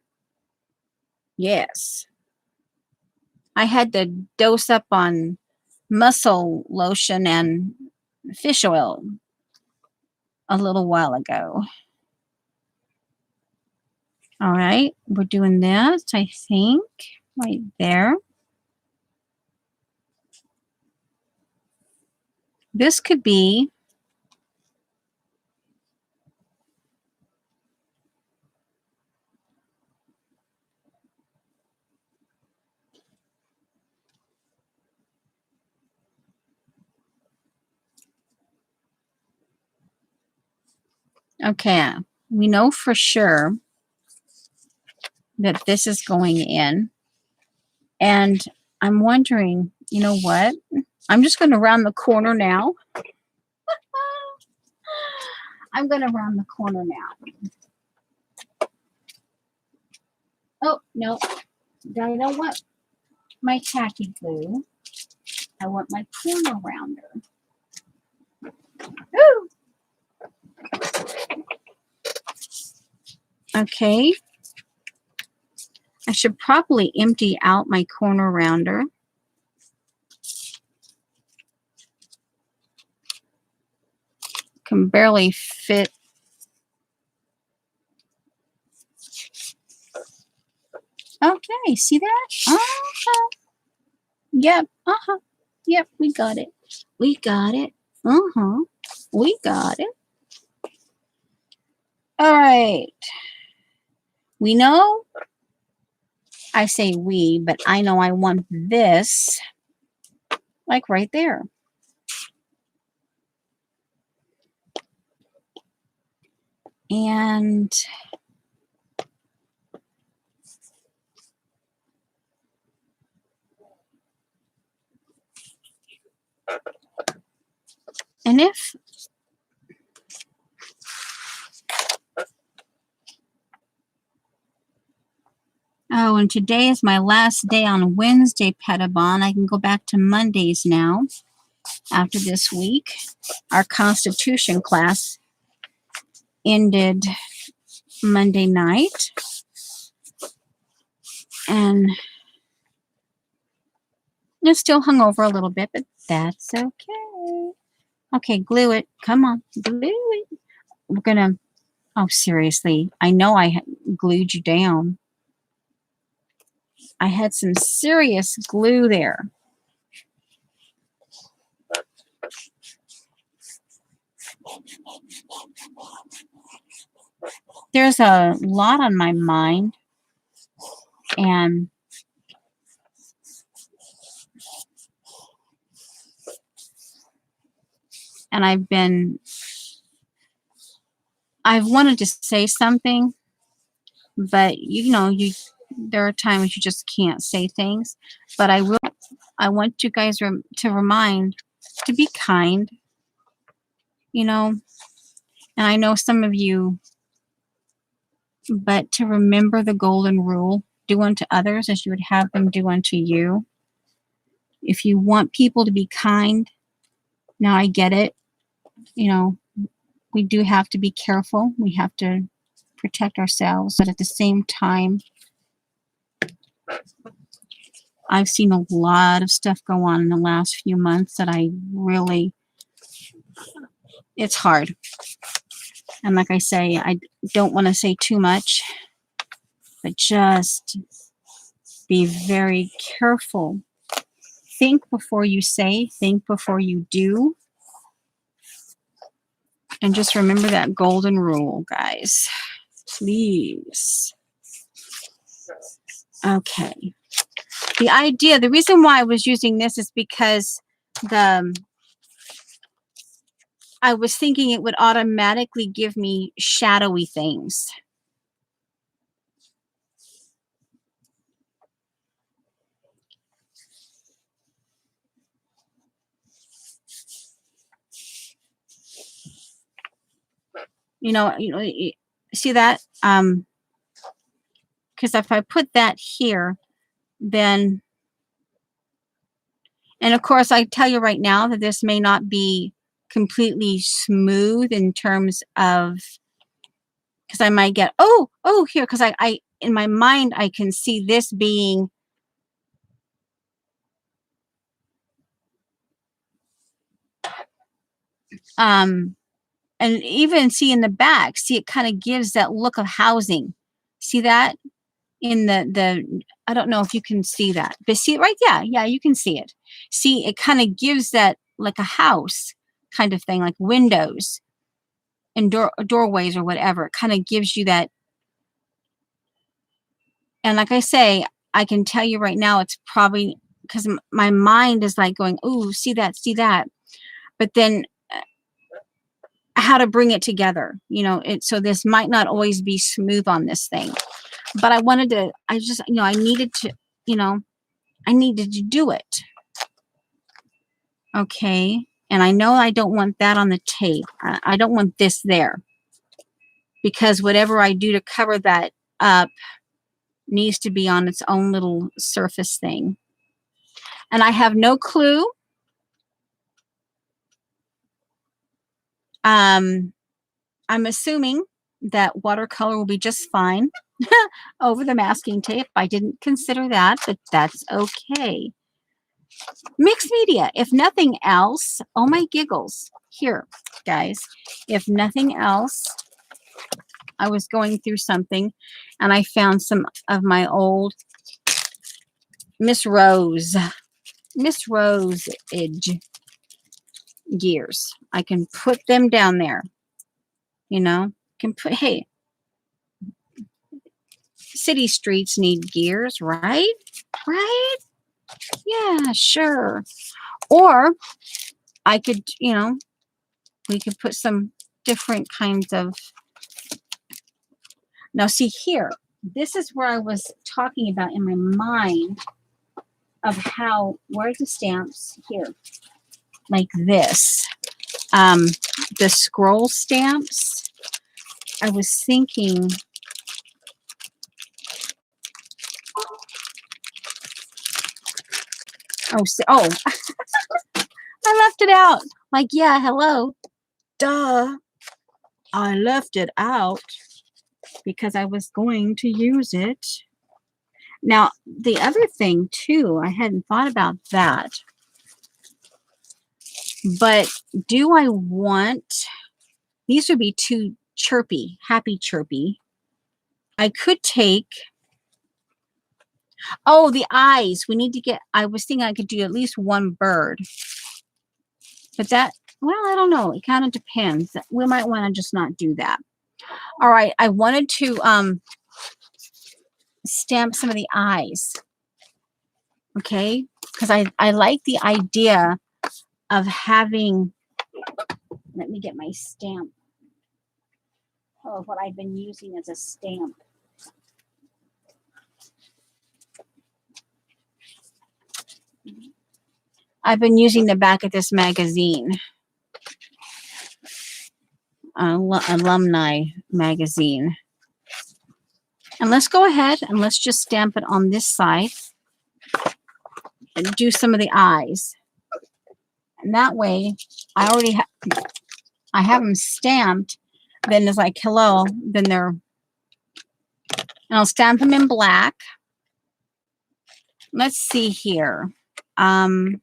Yes. I had to dose up on muscle lotion and fish oil a little while ago. All right, we're doing this, I think, right there. This could be okay. We know for sure that this is going in. And I'm wondering, you know what? I'm just going to round the corner now. I'm going to round the corner now. Oh, no. I don't want my tacky glue. I want my corner rounder. Ooh. Okay. I should probably empty out my corner rounder. Can barely fit. Okay, see that? Uh-huh. Yep, uh-huh. Yep, we got it. We got it. Uh-huh. We got it. All right. We know, I say we, but I know I want this, like right there. And if oh, and today is my last day on Wednesday, Pettibon. I can go back to Mondays now after this week. Our Constitution class ended Monday night. And it's still hung over a little bit, but that's okay. Okay, glue it. Come on, glue it. We're gonna, oh, seriously. I know I glued you down. I had some serious glue there. There's a lot on my mind, and I've wanted to say something, but there are times you just can't say things. But I want you guys to remind to be kind, and I know some of you, but to remember the golden rule: do unto others as you would have them do unto you. If you want people to be kind, now I get it, we do have to be careful. We have to protect ourselves, but at the same time, I've seen a lot of stuff go on in the last few months that it's hard. And like I say, I don't want to say too much, but just be very careful. Think before you say, think before you do. And just remember that golden rule, guys. Please. Okay. The reason why I was using this is because I was thinking it would automatically give me shadowy things. See that? Because if I put that here, then, and of course, I tell you right now that this may not be completely smooth in terms of, because I might get, here, because I in my mind, I can see this being, and even see in the back, see, it kind of gives that look of housing. See that? In the I don't know if you can see that, but see it right? Yeah, you can see it. See, it kind of gives that like a house kind of thing, like windows and doorways or whatever. It kind of gives you that. And like I say, I can tell you right now, it's probably because my mind is like going, "Ooh, see that, see that," but then how to bring it together, so this might not always be smooth on this thing, but I needed to do it. Okay. And I know I don't want that on the tape. I don't want this there, because whatever I do to cover that up, needs to be on its own little surface thing. And I have no clue. I'm assuming that watercolor will be just fine over the masking tape. I didn't consider that, but that's okay. Mixed media, if nothing else. Oh my giggles. Here, guys, if nothing else, I was going through something and I found some of my old Miss Rose Edge gears. I can put them down there. You know, can put, hey, city streets need gears, right? Right? Yeah, sure. Or I could, you know, we could put some different kinds of. Now, see here, this is where I was talking about in my mind of how, where's the stamps? Here, like this. The scroll stamps. I was thinking, oh, I left it out. Like, yeah, hello. Duh. I left it out because I was going to use it. Now, the other thing, too, I hadn't thought about that. But do I want, these would be too chirpy, happy chirpy. I could take, oh, the eyes. We need to get, I was thinking I could do at least one bird. But that, well, I don't know. It kind of depends. We might want to just not do that. All right. I wanted to stamp some of the eyes. Okay. Because I like the idea of having, let me get my stamp. Oh, what I've been using as a stamp. I've been using the back of this magazine. Alumni magazine. And let's go ahead and let's just stamp it on this side and do some of the eyes. And that way, I already I have them stamped. Then it's like, hello. Then they're, and I'll stamp them in black. Let's see here. You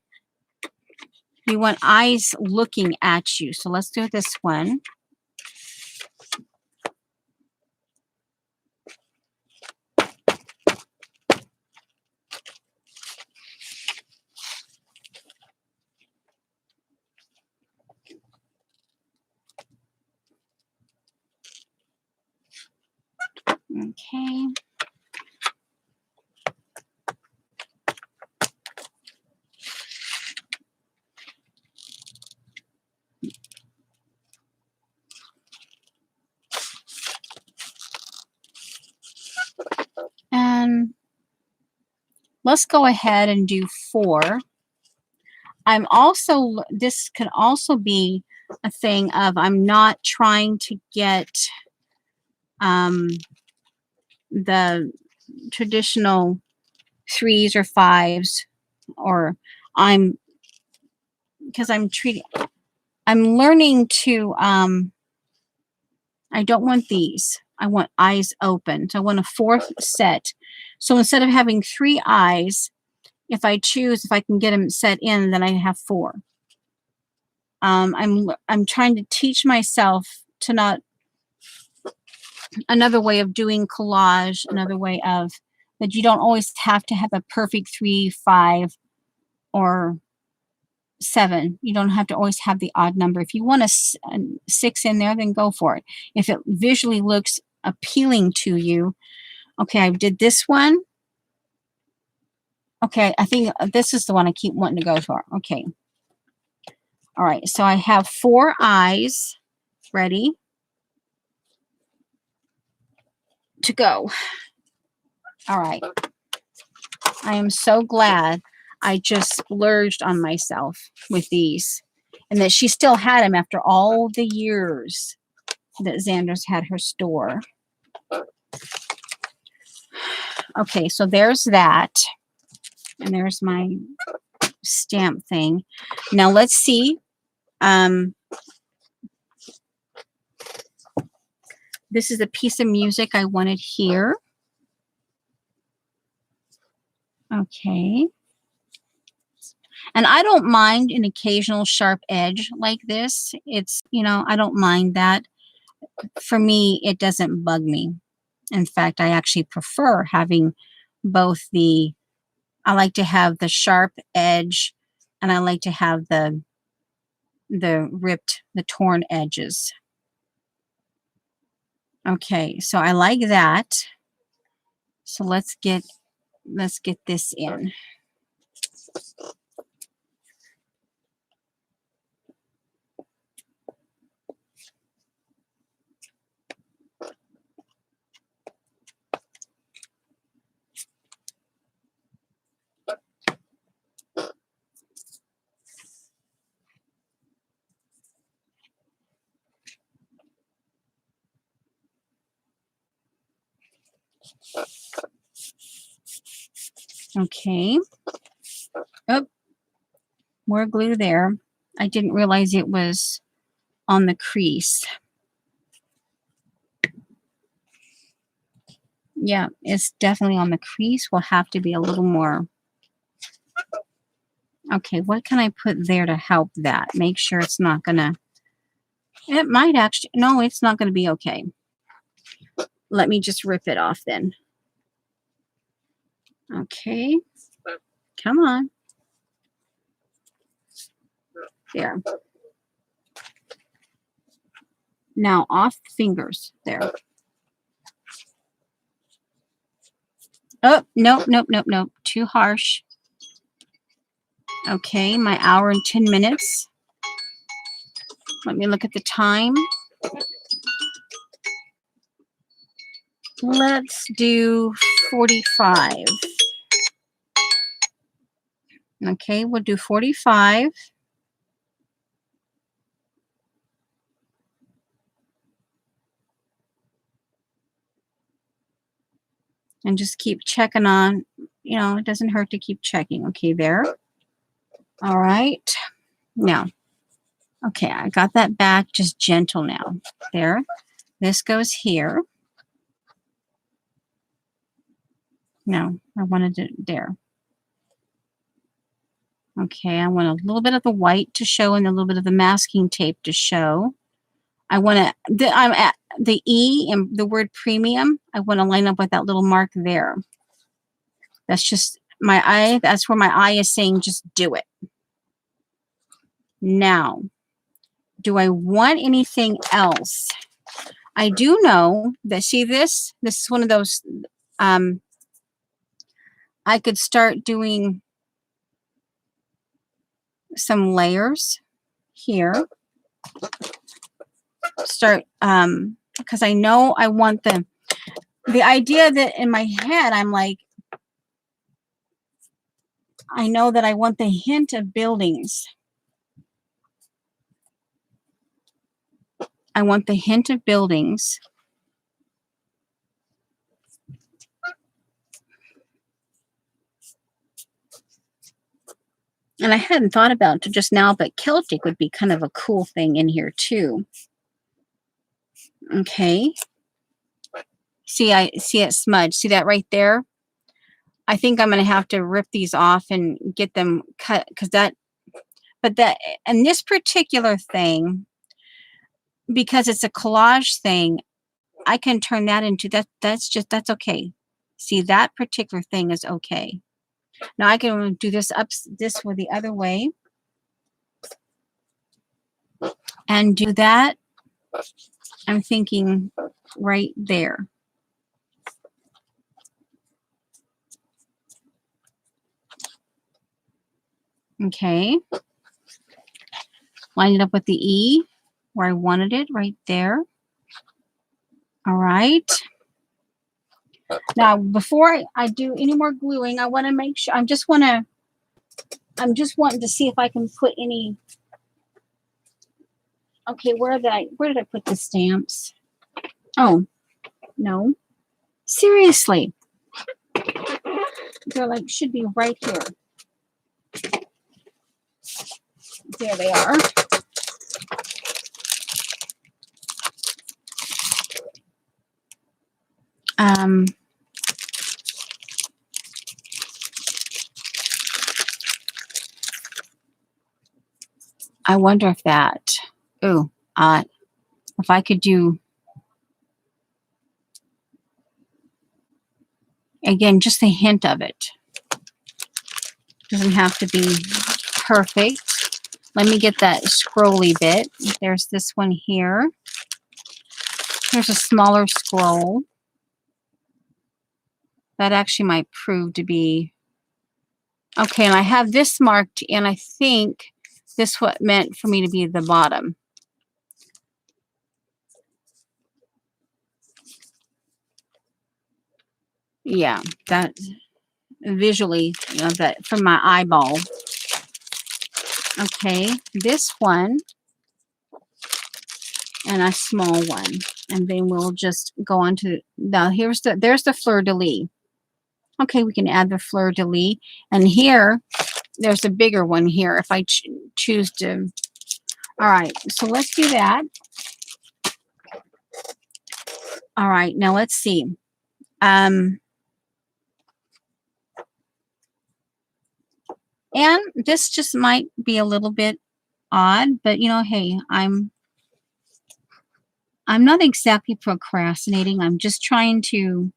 want eyes looking at you. So let's do this one. Okay. And let's go ahead and do 4. I'm also, this can also be a thing of I'm not trying to get the traditional 3s or 5s, or because I'm learning to, I don't want these. I want eyes open. So I want a 4th set. So instead of having 3 eyes, if I choose, if I can get them set in, then I have 4. I'm trying to teach myself to not, another way of doing collage, another way of that you don't always have to have a perfect 3, 5, or 7. You don't have to always have the odd number. If you want a 6 in there, then go for it. If it visually looks appealing to you. Okay, I did this one. Okay, I think this is the one I keep wanting to go for. Okay. All right, so I have 4 eyes ready to go. All right. I am so glad I just splurged on myself with these, and that she still had them after all the years that Xander's had her store. Okay, so there's that. And there's my stamp thing. Now let's see. This is a piece of music I wanted here. Okay. And I don't mind an occasional sharp edge like this. It's, I don't mind that. For me, it doesn't bug me. In fact, I actually prefer having both I like to have the sharp edge and I like to have the torn edges. Okay, so I like that. So let's get this in. Okay. Oh, more glue there. I didn't realize it was on the crease. Yeah, it's definitely on the crease. We'll have to be a little more. Okay, what can I put there to help that? Make sure it's not gonna, it might actually, no, it's not gonna be okay. Let me just rip it off then. Okay, come on. There. Now off fingers there. Oh, nope, nope, nope, nope. Too harsh. Okay, my hour and 10 minutes. Let me look at the time. Let's do 45. Okay, we'll do 45. And just keep checking on, it doesn't hurt to keep checking. Okay, there. All right. Now, okay, I got that back, just gentle now. There. This goes here. No, I wanted it there. Okay, I want a little bit of the white to show and a little bit of the masking tape to show. I want to, I'm at the E and the word premium. I want to line up with that little mark there. That's just my eye. That's where my eye is saying, just do it. Now, do I want anything else? I do know that, see this is one of those, I could start doing some layers here. Start, because I know I want the idea that in my head, I'm like, I know that I want the hint of buildings. I want the hint of buildings. And I hadn't thought about it just now, but Celtic would be kind of a cool thing in here too. Okay. See, I see it smudged. See that right there? I think I'm going to have to rip these off and get them cut because and this particular thing, because it's a collage thing, I can turn that into that's okay. See, that particular thing is okay. Now I can do this with the other way and do that. I'm thinking right there. Okay. Line it up with the E where I wanted it, right there. All right. Now, before I do any more gluing, I want to make sure, I'm just wanting to see if I can put any, okay, where did I put the stamps? Oh, no. Seriously. They're like, should be right here. There they are. I wonder if that, if I could do, again, just a hint of it. Doesn't have to be perfect. Let me get that scrolly bit. There's this one here. Here's a smaller scroll. That actually might prove to be, okay, and I have this marked, and I think this what meant for me to be the bottom. Yeah, that visually, that from my eyeball. Okay, this one and a small one, and then we'll just go on to, now there's the fleur-de-lis. Okay, we can add the fleur-de-lis, and here there's a bigger one here if I choose to. All right, so let's do that. All right, now let's see. And this just might be a little bit odd, but hey, I'm not exactly procrastinating. I'm just trying to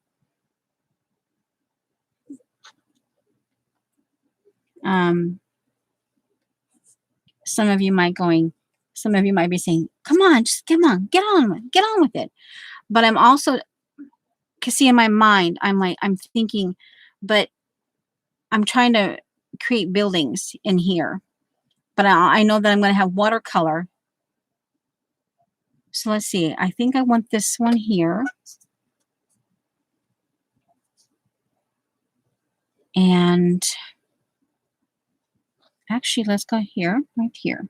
some of you might be saying, come on, just get on with it. But I'm also, because see, in my mind, I'm thinking, but I'm trying to create buildings in here. But I know that I'm going to have watercolor. So let's see. I think I want this one here. And actually, let's go here, right here.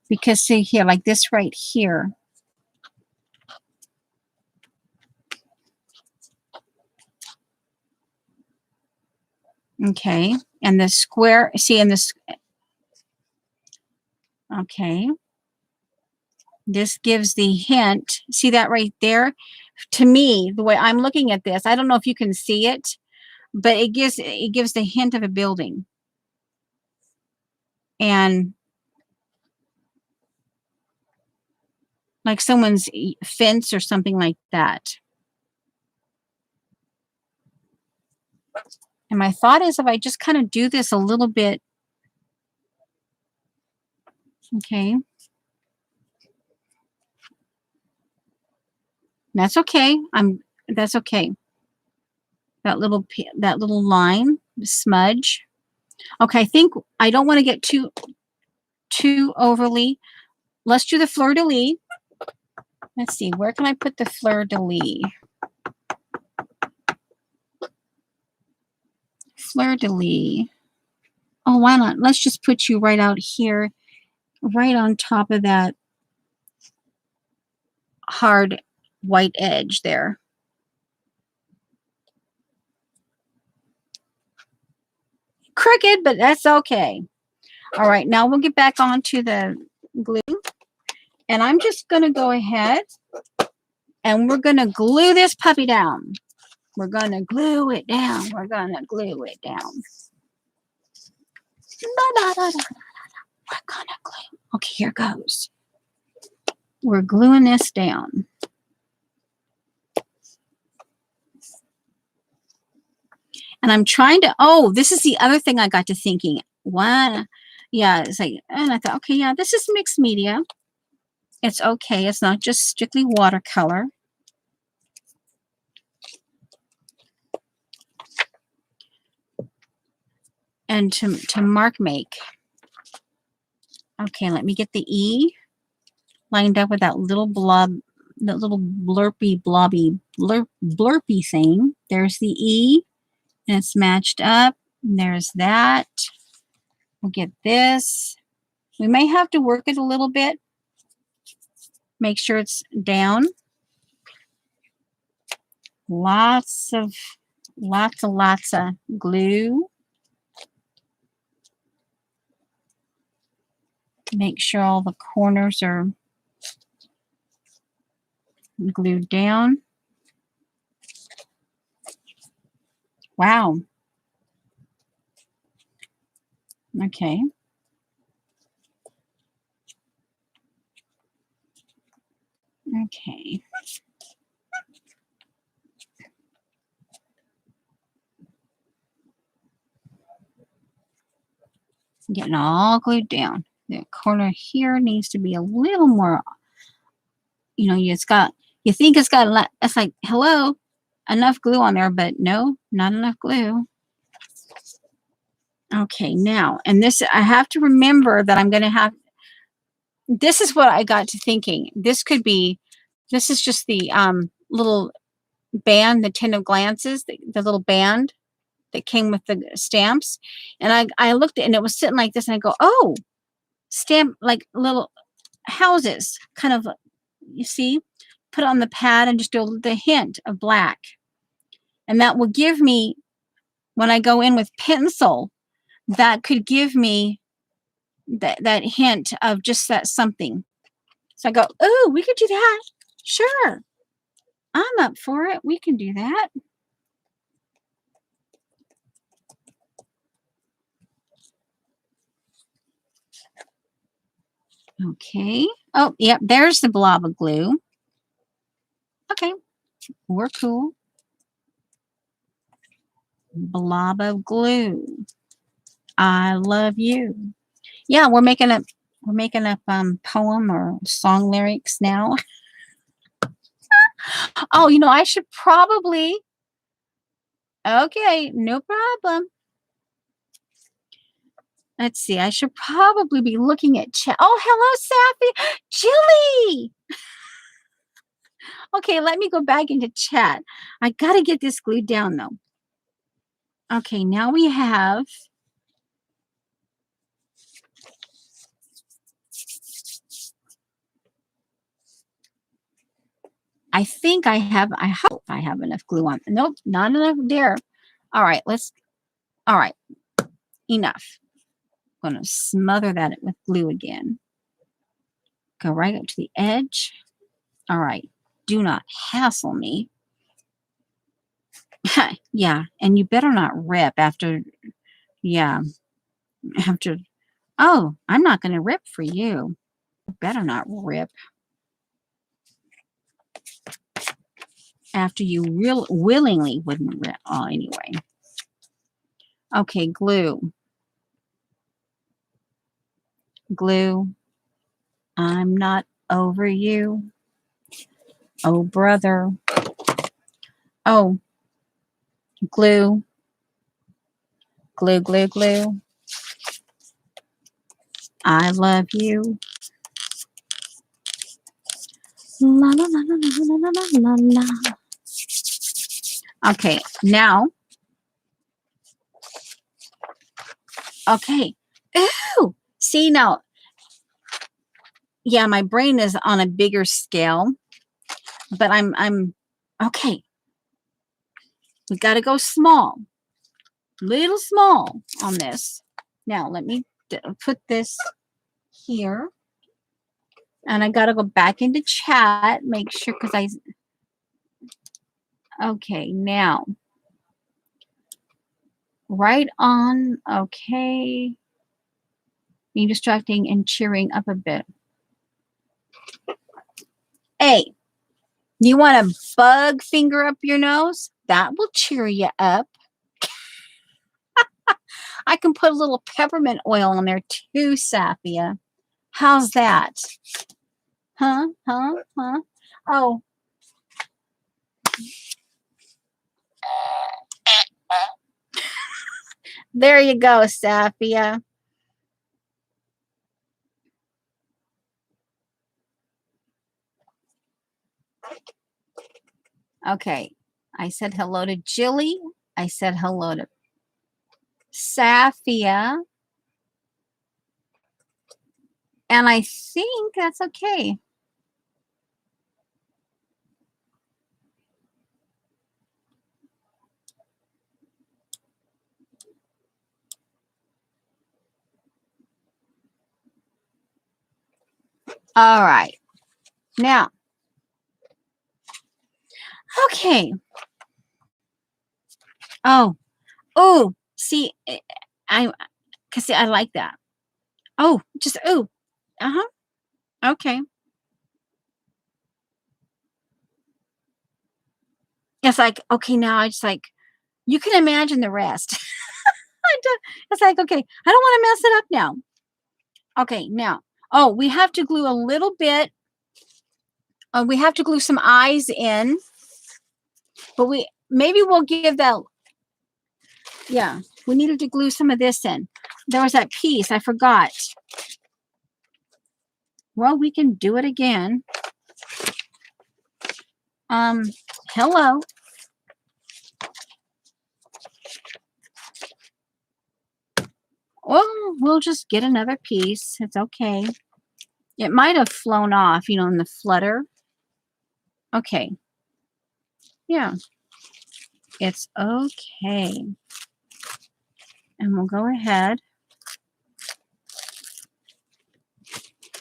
Because see here, like this right here. Okay. And the square, see in this, okay. This gives the hint. See that right there? To me, the way I'm looking at this, I don't know if you can see it, but it gives the hint of a building. And like someone's fence or something like that. And my thought is if I just kind of do this a little bit. Okay. That's okay. That's okay. That little line, smudge. Okay, I think I don't want to get too overly. Let's do the fleur-de-lis. Let's see, where can I put the fleur-de-lis? Fleur-de-lis. Oh, why not? Let's just put you right out here, right on top of that hard white edge there. Crooked, but that's okay. All right, now we'll get back onto the glue. And I'm just going to go ahead and we're going to glue this puppy down. We're going to glue it down. We're going to glue it down. We're going to glue. Okay, here goes. We're gluing this down. And I'm trying to, oh, this is the other thing I got to thinking. One, yeah, it's like, and I thought, okay, yeah, this is mixed media. It's okay. It's not just strictly watercolor. And to mark make. Okay, let me get the E lined up with that little blob, that little blurpy thing. There's the E, and it's matched up. And there's that. We'll get this. We may have to work it a little bit. Make sure it's down. Lots of Lots of glue. Make sure all the corners are glued down. Wow. Okay. Okay. Getting all glued down. The corner here needs to be a little more, you know, you think it's got a lot, it's like, hello, enough glue on there, but no, not enough glue. Okay, now, and this, I have to remember that I'm going to have, this is what I got to thinking. This is just the little band, the 10 of glances, the little band that came with the stamps. And I looked at it and it was sitting like this and I go, oh, stamp, like little houses, kind of, you see, put it on the pad and just do the hint of black. And that will give me, when I go in with pencil, that could give me that hint of just that something. So I go, oh, we could do that. Sure. I'm up for it. We can do that. Okay. Oh, yep. There's the blob of glue. Okay. We're cool. Blob of glue. I love you. Yeah, we're making up poem or song lyrics now. Oh, you know, I should probably. Okay, no problem. Let's see. I should probably be looking at chat. Oh, hello, Safi. Jilly. Okay, let me go back into chat. I got to get this glued down, though. Okay, now we have. I think I hope I have enough glue on. Nope, not enough there. All right, all right, enough. I'm going to smother that with glue again. Go right up to the edge. All right, do not hassle me. Yeah, and you better not rip after, yeah, after, oh, I'm not going to rip for you. You better not rip. After you willingly wouldn't rip. Oh, anyway. Okay, glue. Glue. I'm not over you. Oh, brother. Oh, glue. Glue, glue, glue. I love you. La, la, la, la, la, la, la, la. Okay, now. Okay. Ooh, see now. Yeah, my brain is on a bigger scale, but I'm okay. We got to go small, little small on this. Now let me put this here, and I got to go back into chat, make sure because okay, now right on. Okay, being distracting and cheering up a bit. Hey, you want a bug finger up your nose? That will cheer you up. I can put a little peppermint oil on there too, Saphia. How's that? Huh? Oh. There you go, Saphia. Okay. I said hello to Jilly. I said hello to Saphia. And I think that's okay. All right. Now, okay. Oh, oh, see, I, cause see, I like that. Oh, just, oh, uh-huh. Okay. It's like, okay, now I just like, you can imagine the rest. It's like, okay, I don't want to mess it up now. Okay, now, oh, we have to glue a little bit. We have to glue some eyes in, but maybe we'll give that, yeah, we needed to glue some of this in. There was that piece, I forgot. Well, we can do it again. Um, hello. Oh, we'll just get another piece. It's okay. It might have flown off, in the flutter. Okay. Yeah, it's okay. And we'll go ahead.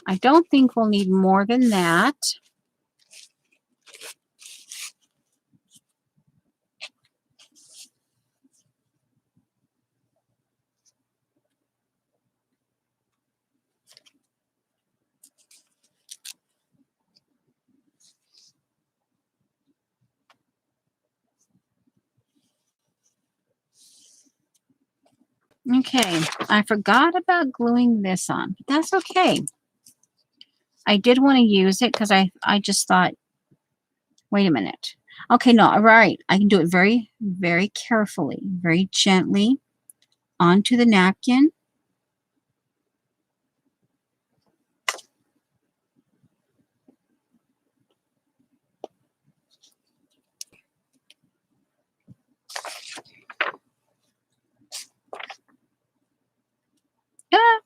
I don't think we'll need more than that. Okay, I forgot about gluing this on, but that's okay. I did want to use it because I just thought, wait a minute. Okay, no, all right. I can do it very, very carefully, very gently onto the napkin. Ah,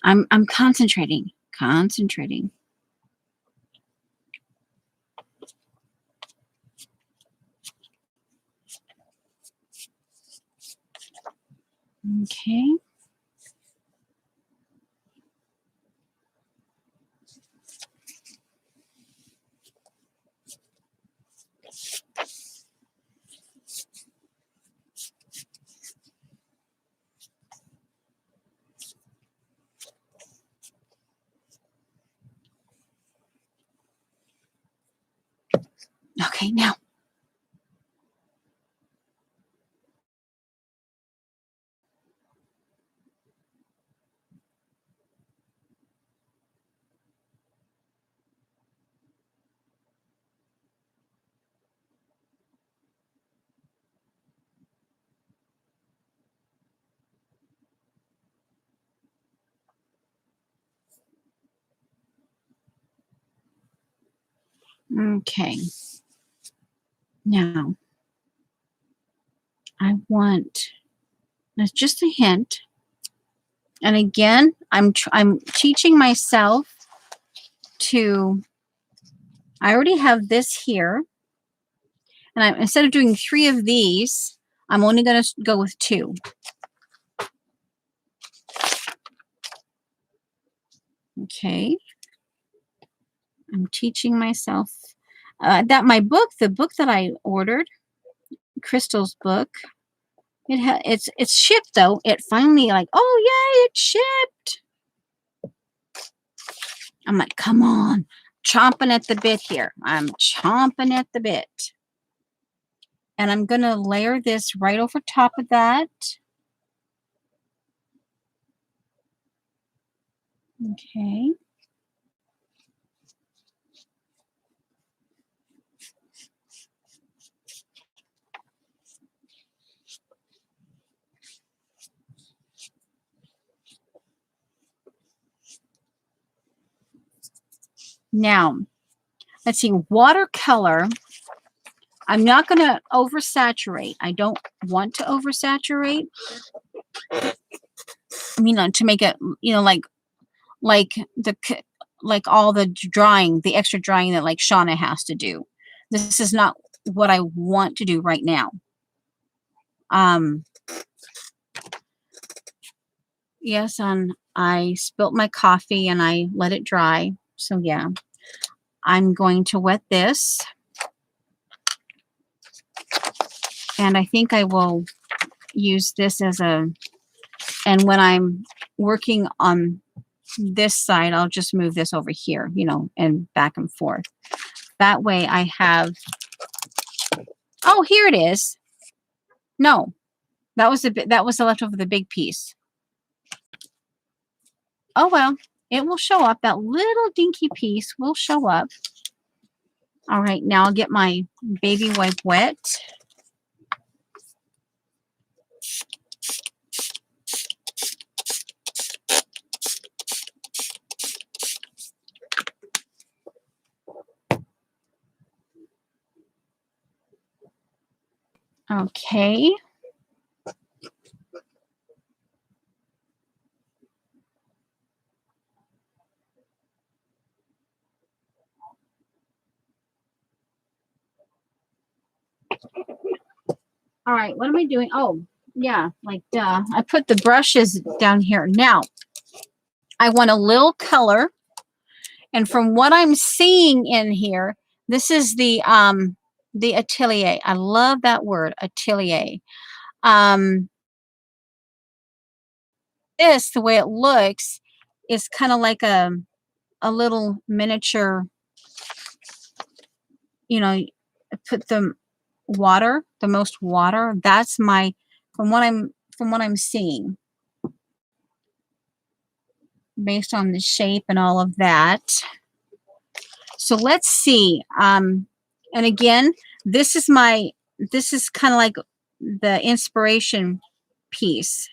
I'm concentrating, concentrating. Okay. Okay, now. Okay. Now, I want, that's just a hint. And again, I'm teaching myself to, I already have this here. And instead of doing 3 of these, I'm only going to go with 2. Okay. I'm teaching myself that my book, the book that I ordered, Crystal's book, it's shipped though. It finally like, oh yay, it's shipped. I'm like, come on, chomping at the bit here. I'm chomping at the bit. And I'm going to layer this right over top of that. Okay. Now, let's see, watercolor. I'm not going to oversaturate. I don't want to oversaturate. I mean, to make it, like the like all the drying, the extra drying that like Shauna has to do. This is not what I want to do right now. Yes, and I spilt my coffee and I let it dry. So yeah, I'm going to wet this. And I think I will use this as a, and when I'm working on this side, I'll just move this over here, you know, and back and forth. That way I have, oh, here it is. No, that was the leftover, the big piece. Oh, well, it will show up. That little dinky piece will show up. All right, now I'll get my baby wipe wet. Okay. All right, what am I doing? Oh, yeah, like duh. I put the brushes down here. Now, I want a little color. And from what I'm seeing in here, this is the atelier. I love that word, atelier. This, the way it looks, is kind of like a little miniature, you know, put the water, the most water. That's my, from what I'm seeing, based on the shape and all of that. So let's see. And again, this is kind of like the inspiration piece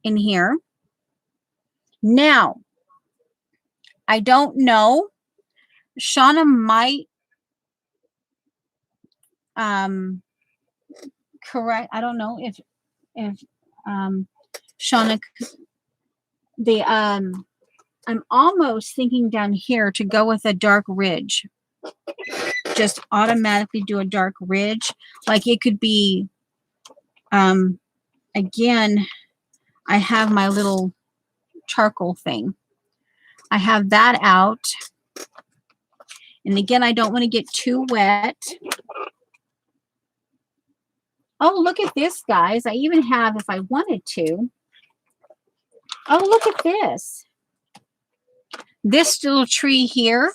in here. Now, I don't know. Shauna might correct. I don't know if Shauna, the I'm almost thinking down here to go with a dark ridge. Just automatically do a dark ridge. Like it could be, again, I have my little charcoal thing. I have that out. And again, I don't want to get too wet. Oh, look at this, guys. I even have, if I wanted to. Oh, look at this. This little tree here,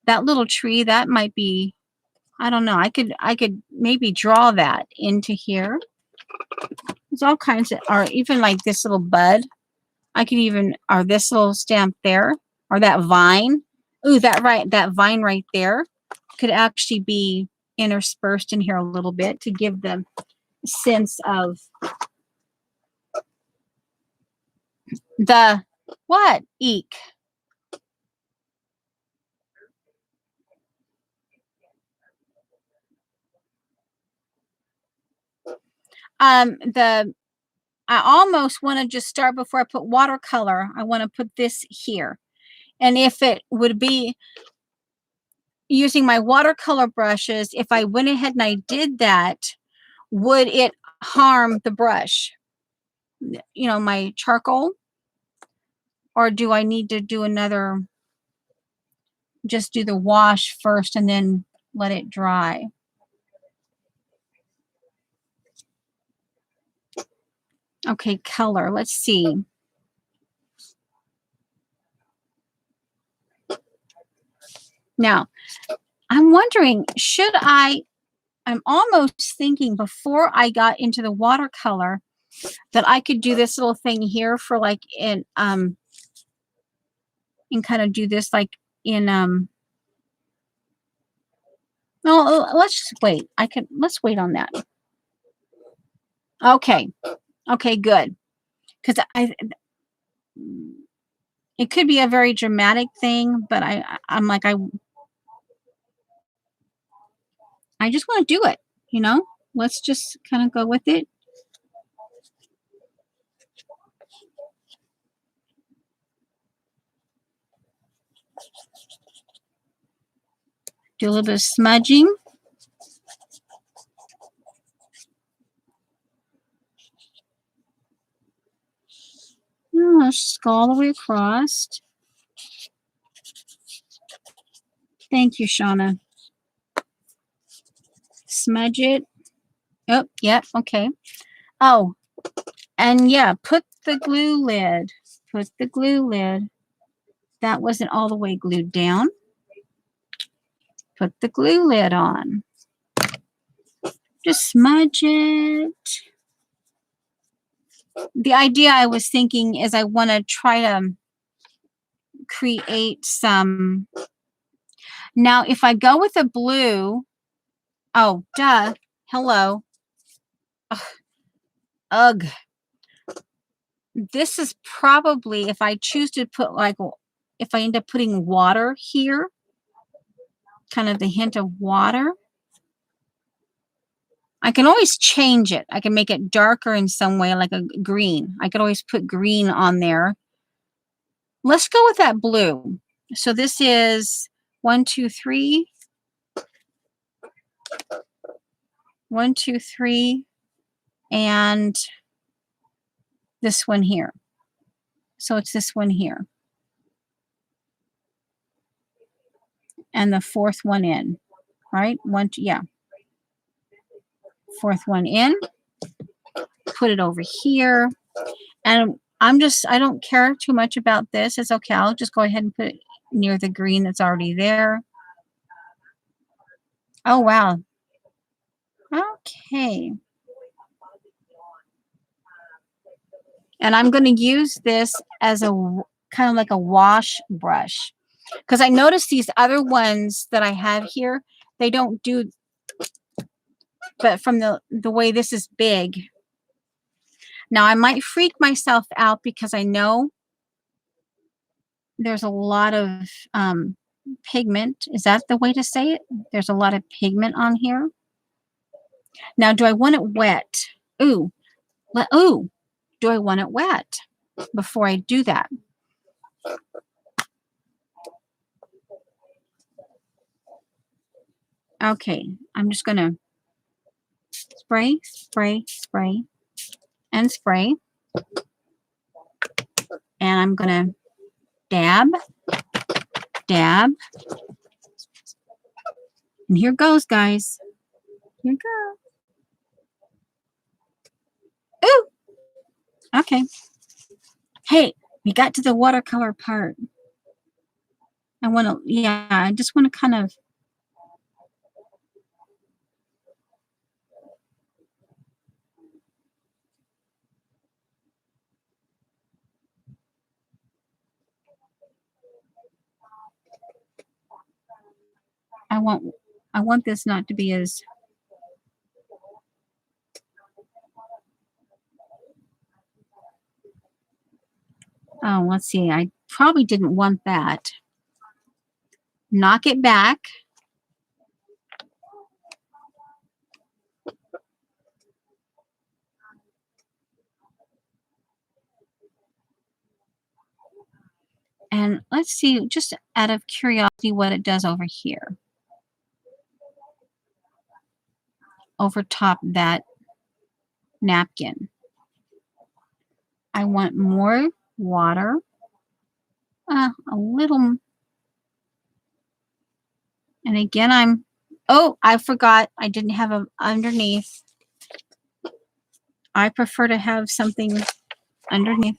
that little tree, that might be, I don't know. I could maybe draw that into here. There's all kinds of, or even like this little bud. I could even, or this little stamp there, or that vine. Ooh, that vine right there could actually be interspersed in here a little bit to give them sense of the what? Eek. I almost want to just start before I put watercolor. I want to put this here. And if it would be using my watercolor brushes, if I went ahead and I did that, would it harm the brush? You know, my charcoal? Or do I need to do another, just do the wash first and then let it dry? Okay, color. Let's see. Now, I'm wondering, I'm almost thinking before I got into the watercolor that I could do this little thing here for like in and kind of do this like in no, let's just wait. Let's wait on that. Okay. Okay, good. Because it could be a very dramatic thing, but I'm like, I just want to do it, you know? Let's just kind of go with it. Do a little bit of smudging. Let's just go all the way across. Thank you, Shauna. Smudge it. Oh, yep, okay. Oh, and yeah, put the glue lid. Put the glue lid. That wasn't all the way glued down. Put the glue lid on. Just smudge it. The idea I was thinking is I want to try to create some. Now, if I go with a blue, oh, duh, hello. Ugh. This is probably, if I choose to put like, if I end up putting water here, kind of the hint of water, I can always change it. I can make it darker in some way, like a green. I could always put green on there. Let's go with that blue. So this is 1, 2, 3. 1, 2, 3. And this one here. So it's this one here. And the fourth one in, right? One, two, yeah. Fourth one in. Put it over here. And I don't care too much about this. It's okay. I'll just go ahead and put it near the green that's already there. Oh, wow. Okay. And I'm going to use this as a kind of like a wash brush. Because I noticed these other ones that I have here, they don't do, but from the way this is big. Now, I might freak myself out because I know there's a lot of pigment. Is that the way to say it? There's a lot of pigment on here. Now, do I want it wet? Ooh, do I want it wet before I do that? Okay, I'm just going to spray, spray, spray, and spray. And I'm going to dab, dab. And here goes, guys. Here goes. Ooh! Okay. Hey, we got to the watercolor part. I want to, yeah, I just want to kind of. I want this not to be as. Oh, let's see. I probably didn't want that. Knock it back. And let's see, just out of curiosity, what it does over here. Over top that napkin. I want more water. A little. And again, oh, I forgot I didn't have a underneath. I prefer to have something underneath.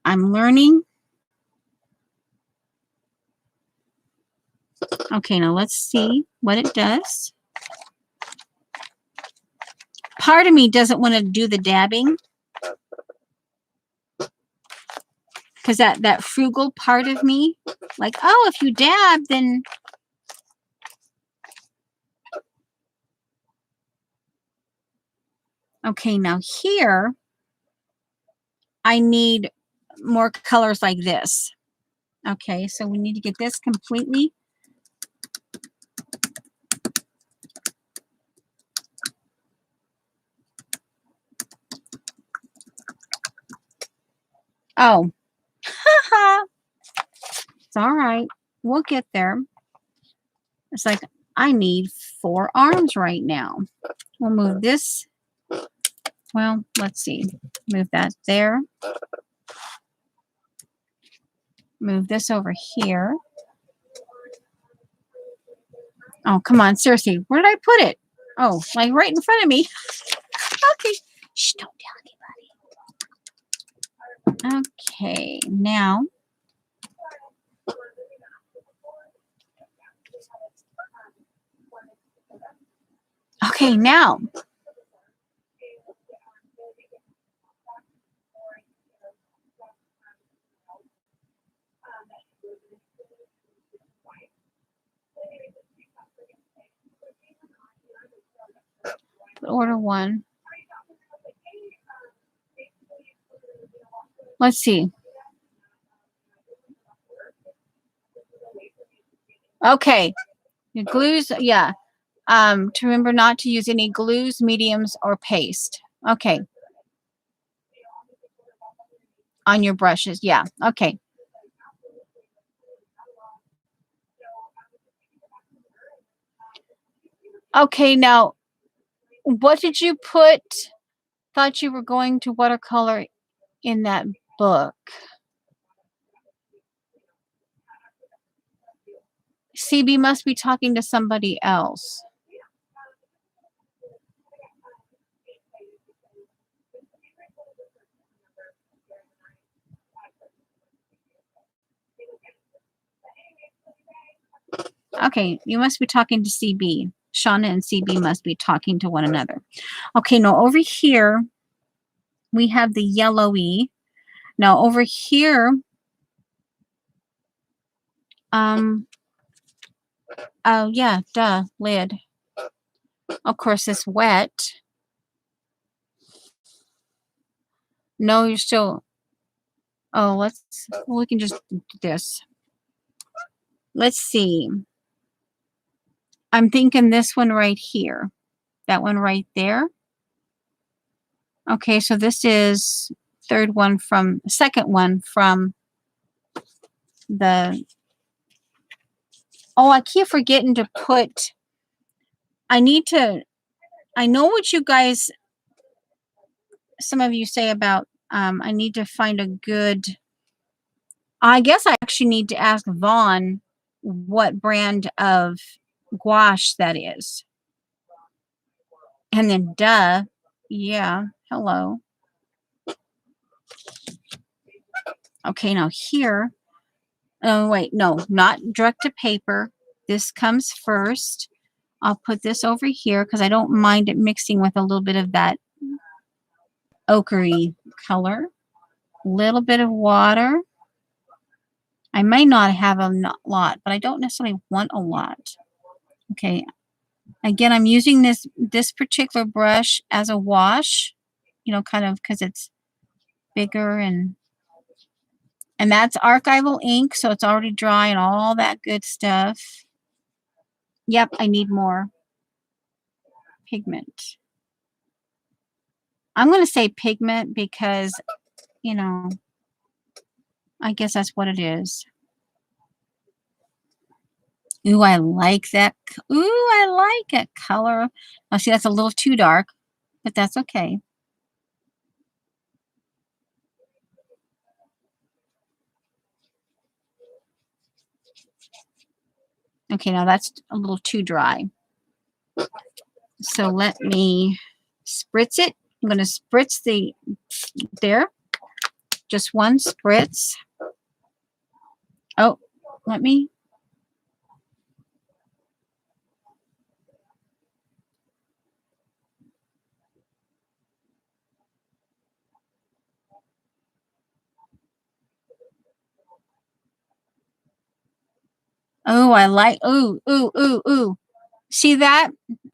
I'm learning. Okay, now let's see what it does. Part of me doesn't want to do the dabbing because that frugal part of me, like, oh, if you dab, then. Okay, now here, I need more colors like this. Okay, so we need to get this completely. Oh, it's all right. We'll get there. It's like, I need 4 arms right now. We'll move this. Well, let's see. Move that there. Move this over here. Oh, come on. Seriously, where did I put it? Oh, like right in front of me. Okay. Shh, don't tell anybody. Okay, now. Okay, now. Order 1. Let's see. Okay. The glues, yeah. To remember not to use any glues, mediums, or paste. Okay. On your brushes, yeah. Okay. Okay, now, what did you put? Thought you were going to watercolor in that book. CB must be talking to somebody else. Okay, you must be talking to CB. Shauna and CB must be talking to one another. Okay, now over here, we have the yellowy. Now over here, oh yeah, duh, lid. Of course, it's wet. No, you're still, oh, we can just do this. Let's see. I'm thinking this one right here. That one right there. Okay, so this is second one from the, oh, I keep forgetting to put, I know what you guys, some of you say about, I need to find a good, I guess I actually need to ask Vaughn what brand of gouache that is. And then, duh, yeah, hello. Okay, now here, oh, wait, no, not direct to paper. This comes first. I'll put this over here because I don't mind it mixing with a little bit of that ochre color. A little bit of water. I may not have a lot, but I don't necessarily want a lot. Okay. Again, I'm using this particular brush as a wash, you know, kind of because it's bigger and that's archival ink, so it's already dry and all that good stuff. Yep, I need more pigment. I'm going to say pigment because, you know, I guess that's what it is. Ooh, I like that. Ooh, I like that color. Oh, see, that's a little too dark, but that's okay. Okay, now that's a little too dry. So let me spritz it. I'm going to spritz there. Just one spritz. Oh, let me. Oh, I like, ooh, ooh, ooh, ooh. See that?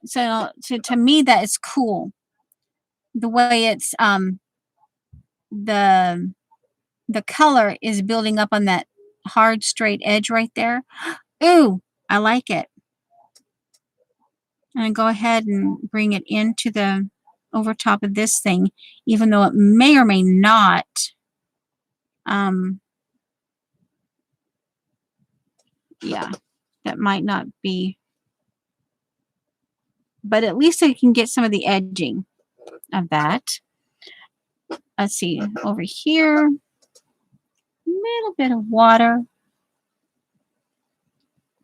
So to me, that is cool. The way it's, the color is building up on that hard straight edge right there. Ooh, I like it. And go ahead and bring it into the over top of this thing, even though it may or may not Yeah, that might not be, but at least I can get some of the edging of that. Let's see, over here, a little bit of water.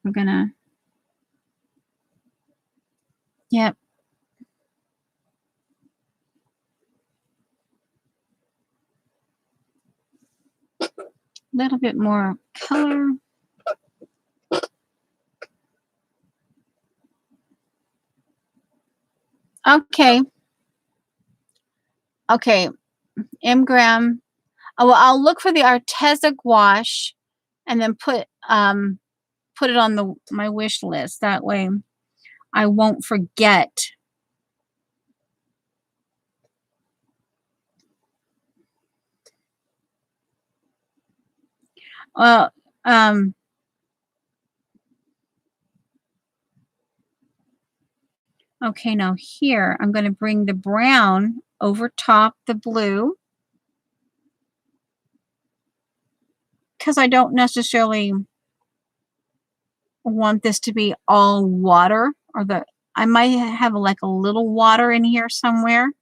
We're gonna, yep. A little bit more color. Okay. Okay. M-Gram. Oh, well, I'll look for the Arteza gouache and then put it on my wish list. That way I won't forget. Well, okay, now here I'm going to bring the brown over top the blue because I don't necessarily want this to be all water, or I might have like a little water in here somewhere.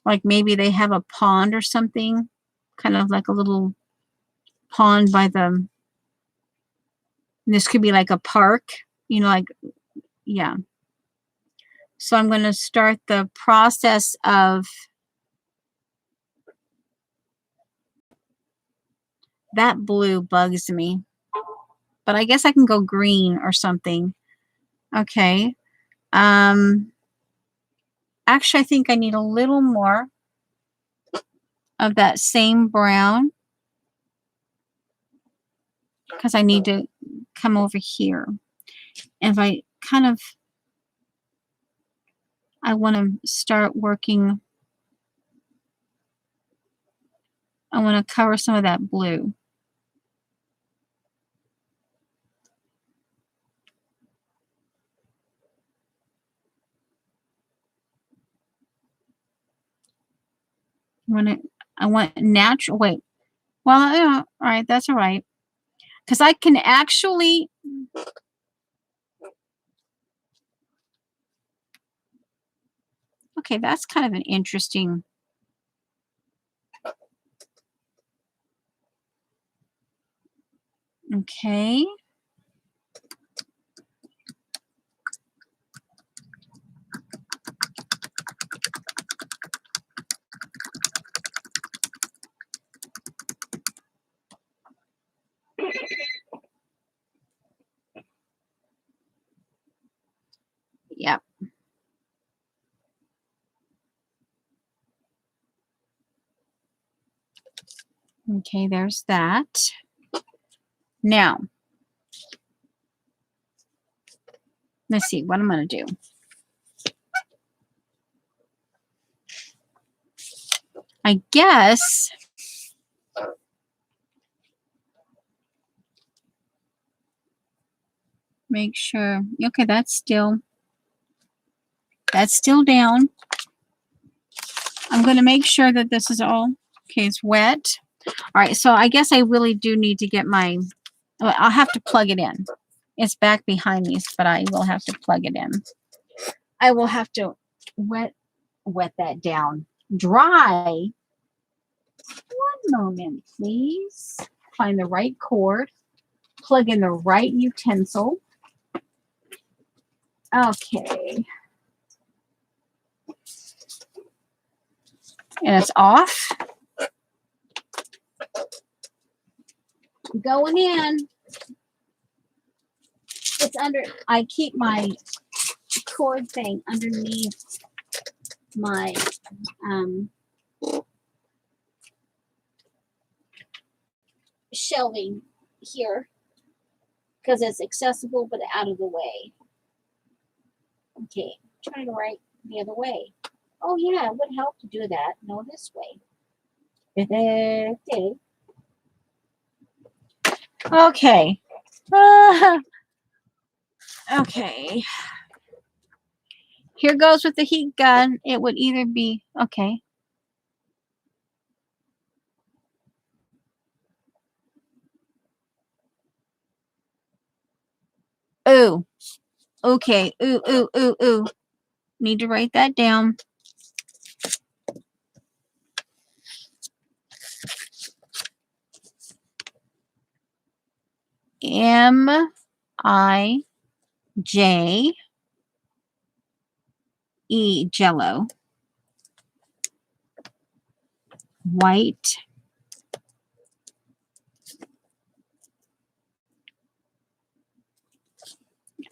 Like maybe they have a pond or something, kind of like a little pond by this could be like a park, like, yeah. So I'm going to start the process of that. Blue bugs me, but I guess I can go green or something. Okay. Actually, I think I need a little more of that same brown because I need to come over here. And if I I want to start working, I want to cover some of that blue. I want natural, wait, well, yeah, all right, that's all right. Because I can actually, okay, that's kind of an interesting, okay. Yep. Okay, there's that. Now, let's see what I'm going to do. I guess make sure, okay, that's still down. I'm going to make sure that this is all, okay, it's wet. All right, so I guess I really do need to get I'll have to plug it in. It's back behind me, but I will have to plug it in. I will have to wet that down. Dry. One moment, please. Find the right cord. Plug in the right utensil. Okay. And it's off. Going in. It's under, I keep my cord thing underneath my shelving here because it's accessible but out of the way. Okay, trying to write the other way. Oh yeah, it would help to do that. No, this way. Okay. Okay. Okay. Here goes with the heat gun. It would either be, okay, Ooh. Okay. Ooh, ooh, ooh, ooh. Need to write that down. M-I-J-E, Jello. White.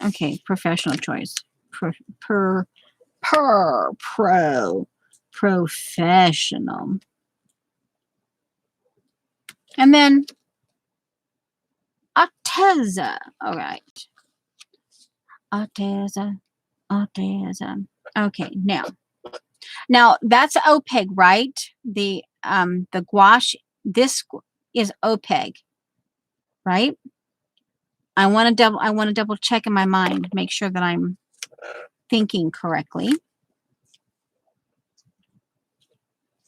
Okay, professional choice. Professional. And then Arteza. All right. Arteza. Okay, now that's opaque, right? The gouache. This is opaque, right? I want to double check in my mind, make sure that I'm thinking correctly.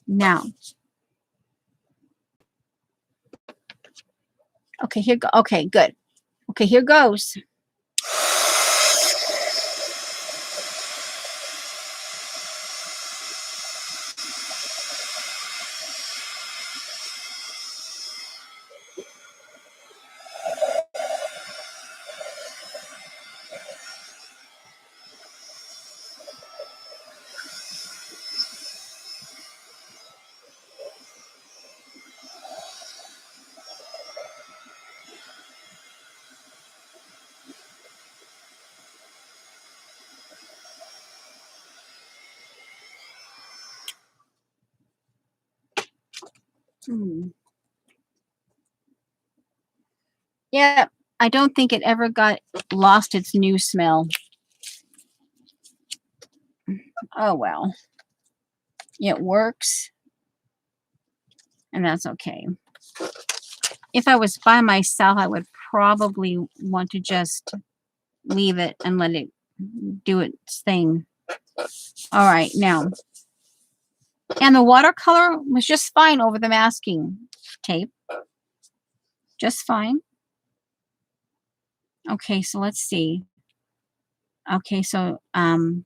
Now, okay, okay, good. Okay, here goes. Yeah, I don't think it ever lost its new smell. Oh well. It works, and that's okay. If I was by myself, I would probably want to just leave it and let it do its thing. All right, now. And the watercolor was just fine over the masking tape. Just fine. Okay, so let's see. Okay, so all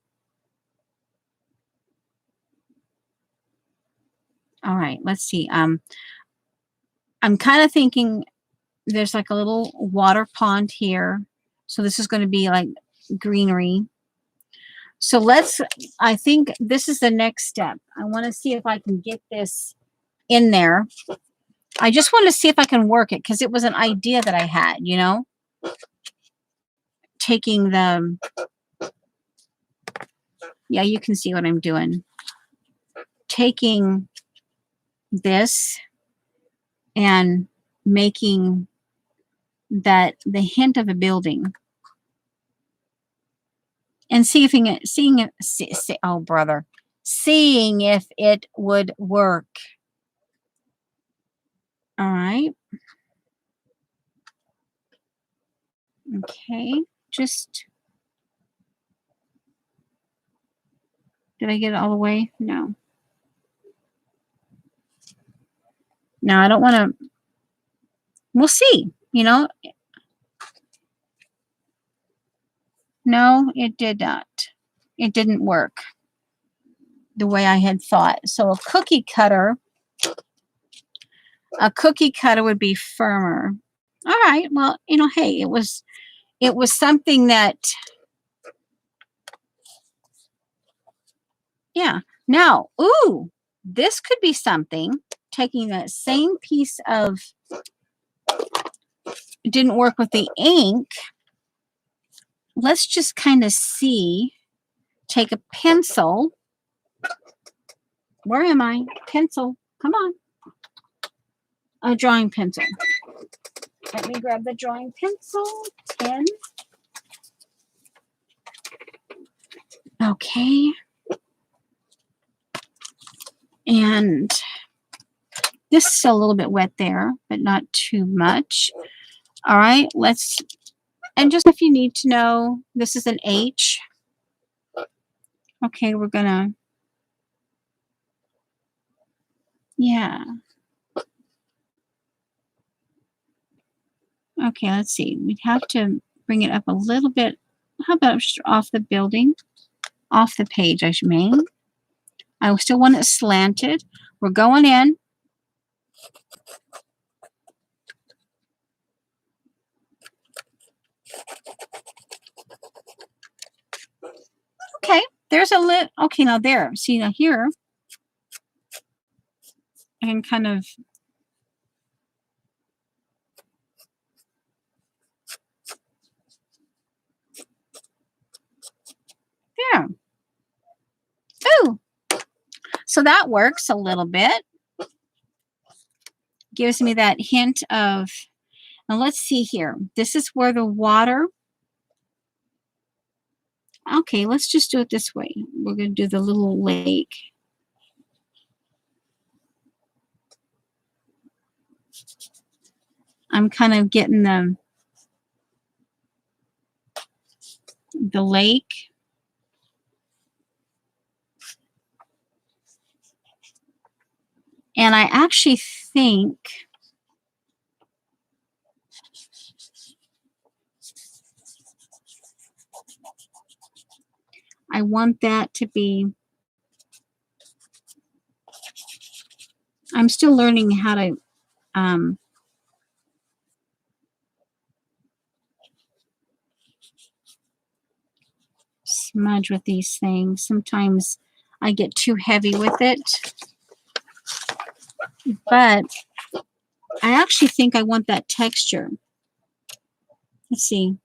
right, let's see. I'm kind of thinking there's like a little water pond here. So this is going to be like greenery. So I think this is the next step. I want to see if I can get this in there. I just want to see if I can work it because it was an idea that I had, you know, taking the, yeah, you can see what I'm doing. Taking this and making that the hint of a building and seeing if it would work. All right. Okay. Did I get it all the way? No. No, I don't want to. We'll see. You know. No, it did not. It didn't work the way I had thought. So a cookie cutter would be firmer. All right. Well, you know, hey, it was something that, yeah. Now, ooh, this could be something. Taking that same piece of, it didn't work with the ink. Let's just kind of see. Take a pencil. Where am I? Pencil. Come on. A drawing pencil. Let me grab the drawing pencil. Pen. Okay. And this is still a little bit wet there, but not too much. All right. And just if you need to know, this is an H. Okay, we're gonna, yeah. Okay, let's see. We'd have to bring it up a little bit. How about just off the building? Off the page, I mean. I still want it slanted. We're going in. Okay, there's a lit. Okay, now there. See, now here, I can kind of there. Ooh. So that works a little bit. Gives me that hint of, now let's see here. This is where the water. Okay, let's just do it this way. We're going to do the little lake. I'm kind of getting the lake. And I actually think I want that to be, I'm still learning how to smudge with these things. Sometimes I get too heavy with it. But I actually think I want that texture. Let's see.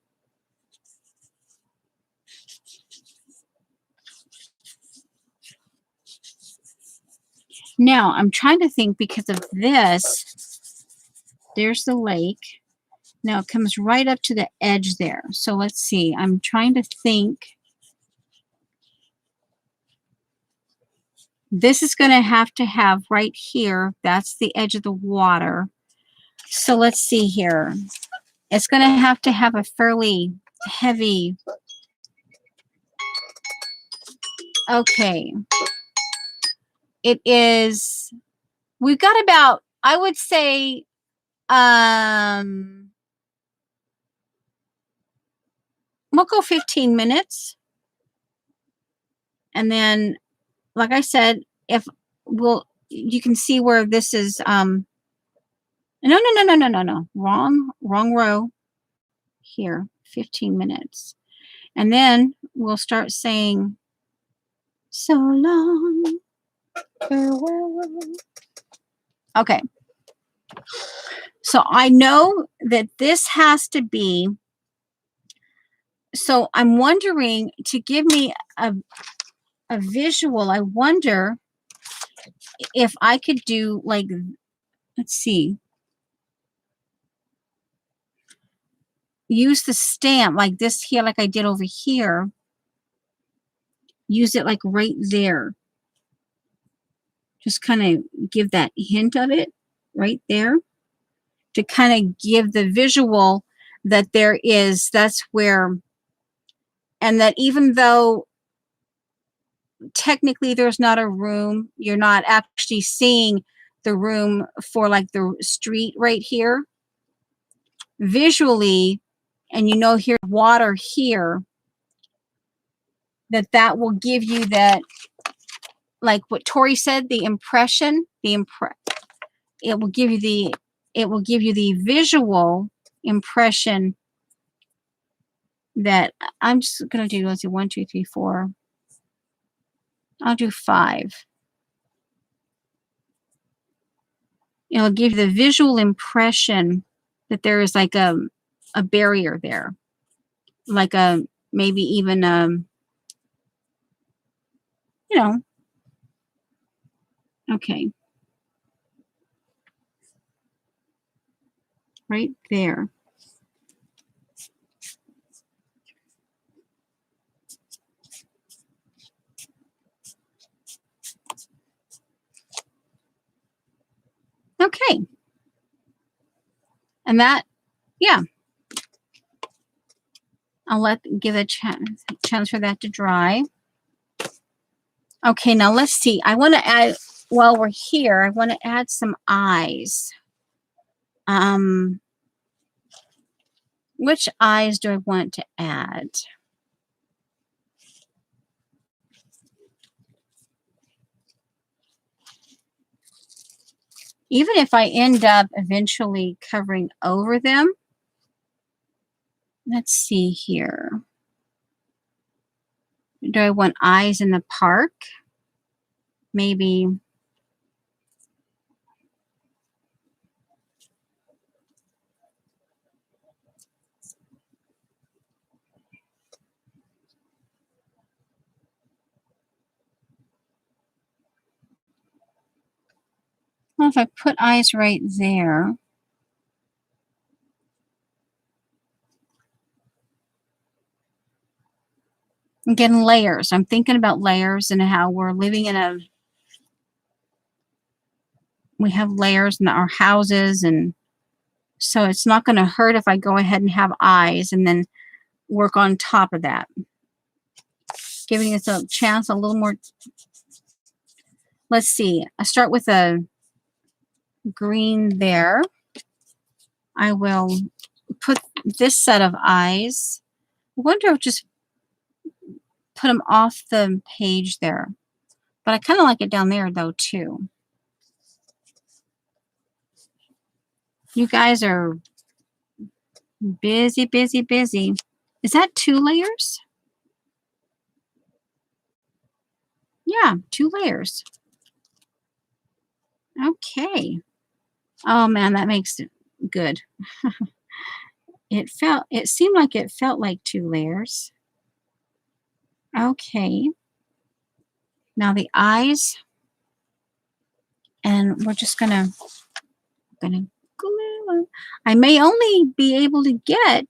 Now, I'm trying to think because of this. There's the lake. Now it comes right up to the edge there. So let's see. I'm trying to think. This is going to have right here. That's the edge of the water. So let's see here. It's going to have a fairly heavy. Okay. It is, we've got about, I would say, we'll go 15 minutes. And then, like I said, if you can see where this is, no. Wrong row. Here, 15 minutes. And then we'll start saying, so long, farewell. Okay. So I know that this has to be, so I'm wondering, to give me a visual, I wonder if I could do like, let's see, use the stamp like this here, like I did over here. Use it like right there. Just kind of give that hint of it right there to kind of give the visual that there is, that's where, and that even though technically there's not a room, you're not actually seeing the room for like the street right here. Visually, and you know here water here, that will give you that, like what Tori said, the impression, it will give you the visual impression that I'm just gonna do, let's see, 1, 2, 3, 4. I'll do 5. It'll give you the visual impression that there is like a barrier there, like a, maybe even you know. Okay, right there. Okay. And that, yeah. I'll give a chance for that to dry. Okay, now let's see. I want to add, while we're here, I want to add some eyes. Which eyes do I want to add? Even if I end up eventually covering over them, let's see here. Do I want eyes in the park? Maybe. Well, if I put eyes right there. Again, layers. I'm thinking about layers and how we're living in a, we have layers in our houses, and so it's not going to hurt if I go ahead and have eyes and then work on top of that. Giving us a chance, a little more. Let's see. I start with a green there. I will put this set of eyes. I wonder if just put them off the page there. But I kind of like it down there though too. You guys are busy, busy, busy. Is that 2 layers? Yeah, 2 layers. Okay. Oh man, that makes it good. It seemed like it felt like 2 layers. Okay. Now the eyes, and we're just gonna glue them. I may only be able to get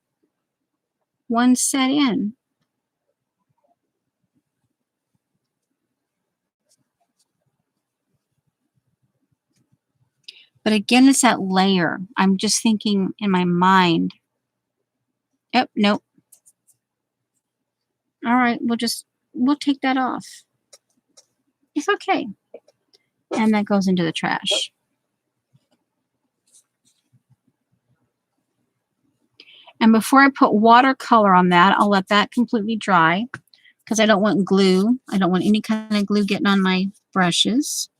1 set in. But again, it's that layer. I'm just thinking in my mind. Yep, nope. All right, we'll take that off. It's okay. And that goes into the trash. And before I put watercolor on that, I'll let that completely dry because I don't want glue. I don't want any kind of glue getting on my brushes.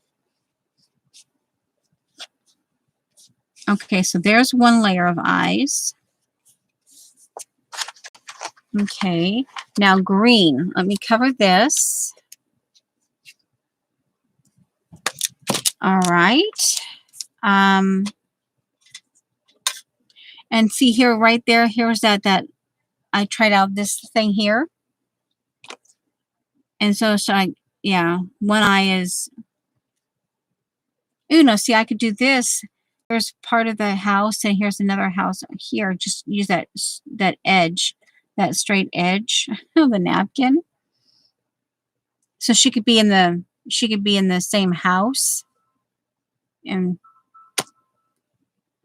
Okay, so there's 1 layer of eyes. Okay, now green. Let me cover this. All right. And see here, right there, here's that I tried out this thing here. And so yeah, 1 eye is, ooh, no, see, I could do this. Here's part of the house, and here's another house here. Just use that edge, that straight edge of the napkin. So she could be in the same house. And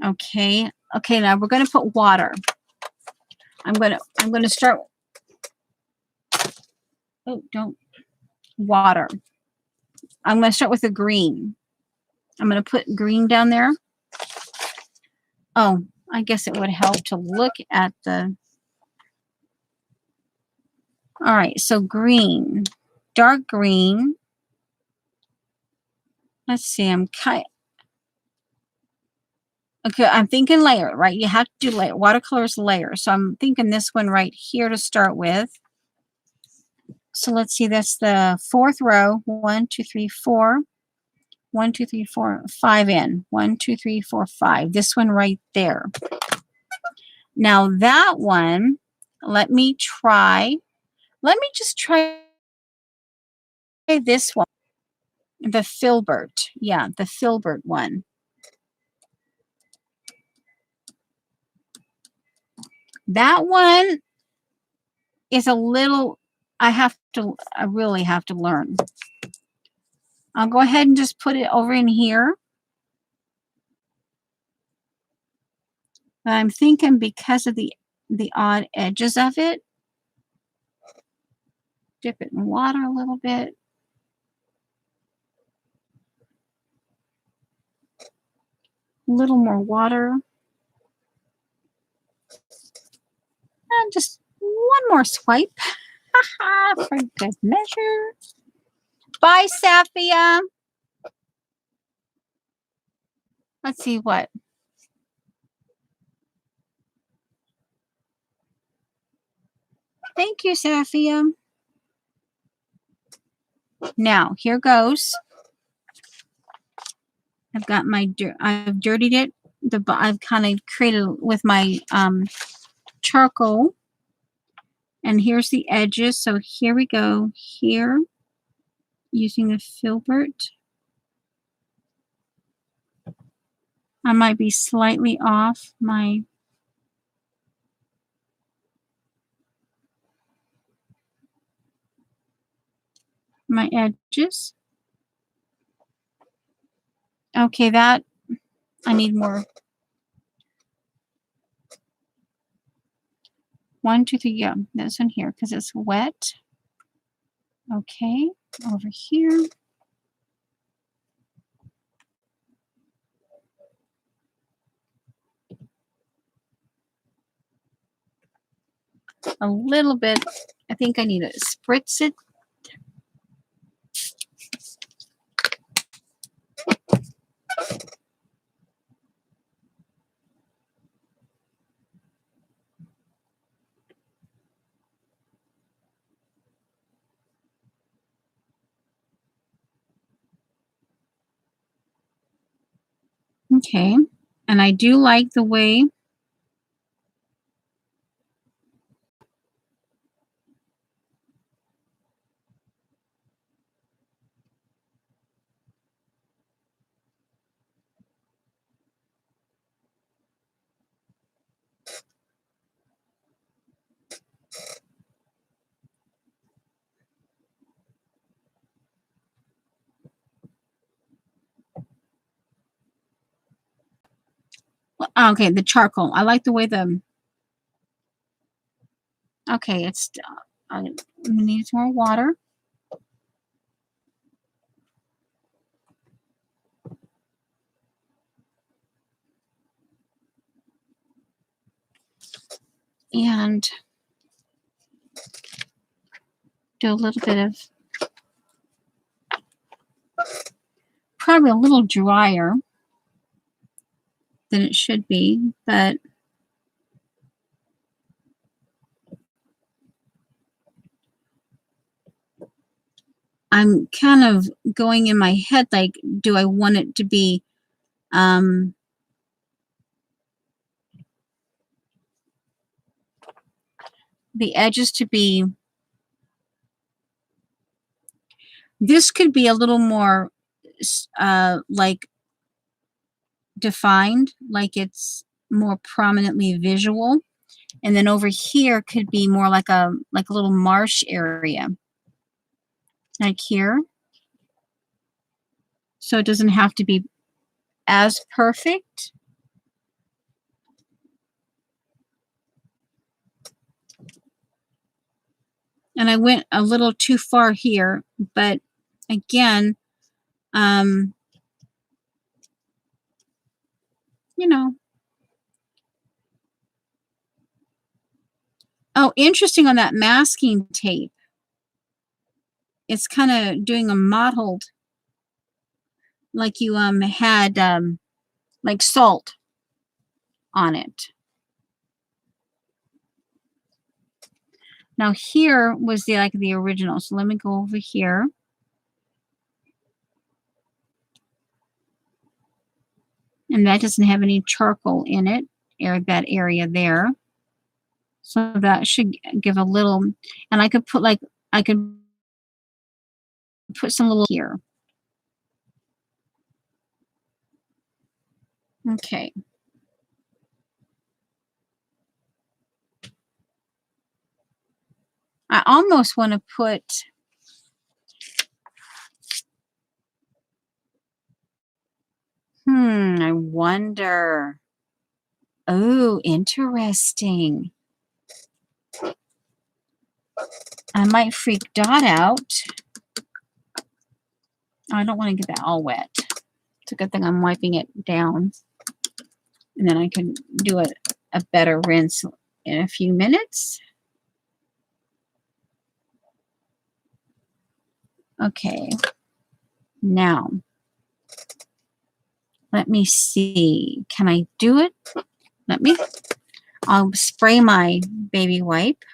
okay, now we're gonna put water. I'm gonna start. Oh, don't water. I'm gonna start with the green. I'm gonna put green down there. Oh, I guess it would help to look at the. All right, so green, dark green. Let's see, okay, I'm thinking layer, right? You have to do layer. Watercolor is layer. So I'm thinking this one right here to start with. So let's see, that's the 4th row. 1, 2, 3, 4. 1, 2, 3, 4, 5 in. 1, 2, 3, 4, 5. This one right there. Now that one, let me just try this one. The Filbert. Yeah, the Filbert one. That one is a little, I really have to learn. I'll go ahead and just put it over in here. But I'm thinking because of the odd edges of it, dip it in water a little bit. A little more water. just one more swipe for good measure. Bye, Safia. Let's see what. Thank you, Safia. Now, here goes. I've got my, I've dirtied it. I've kind of created with my charcoal. And here's the edges. So here we go. Here, using a filbert. I might be slightly off my edges. Okay, that I need more. 1, 2, 3. Yeah, this one here because it's wet. Okay, over here. A little bit. I think I need to spritz it. Okay, and I do like the way okay, the charcoal. I like the way the okay, it's needs more water. And do a little bit of probably a little drier than it should be, but I'm kind of going in my head like, do I want it to be the edges to be, this could be a little more like defined, like it's more prominently visual, and then over here could be more like a little marsh area, like here. So it doesn't have to be as perfect. And I went a little too far here, but again, you know. Oh, interesting on that masking tape. It's kind of doing a mottled, like you had like salt on it. Now here was the original. So let me go over here. And that doesn't have any charcoal in it, or that area there. So that should give a little, and I could put some little here. Okay. I almost want to put I wonder. Oh, interesting. I might freak Dot out. I don't want to get that all wet. It's a good thing I'm wiping it down. And then I can do a better rinse in a few minutes. Okay, now let me see. Can I do it? I'll spray my baby wipe.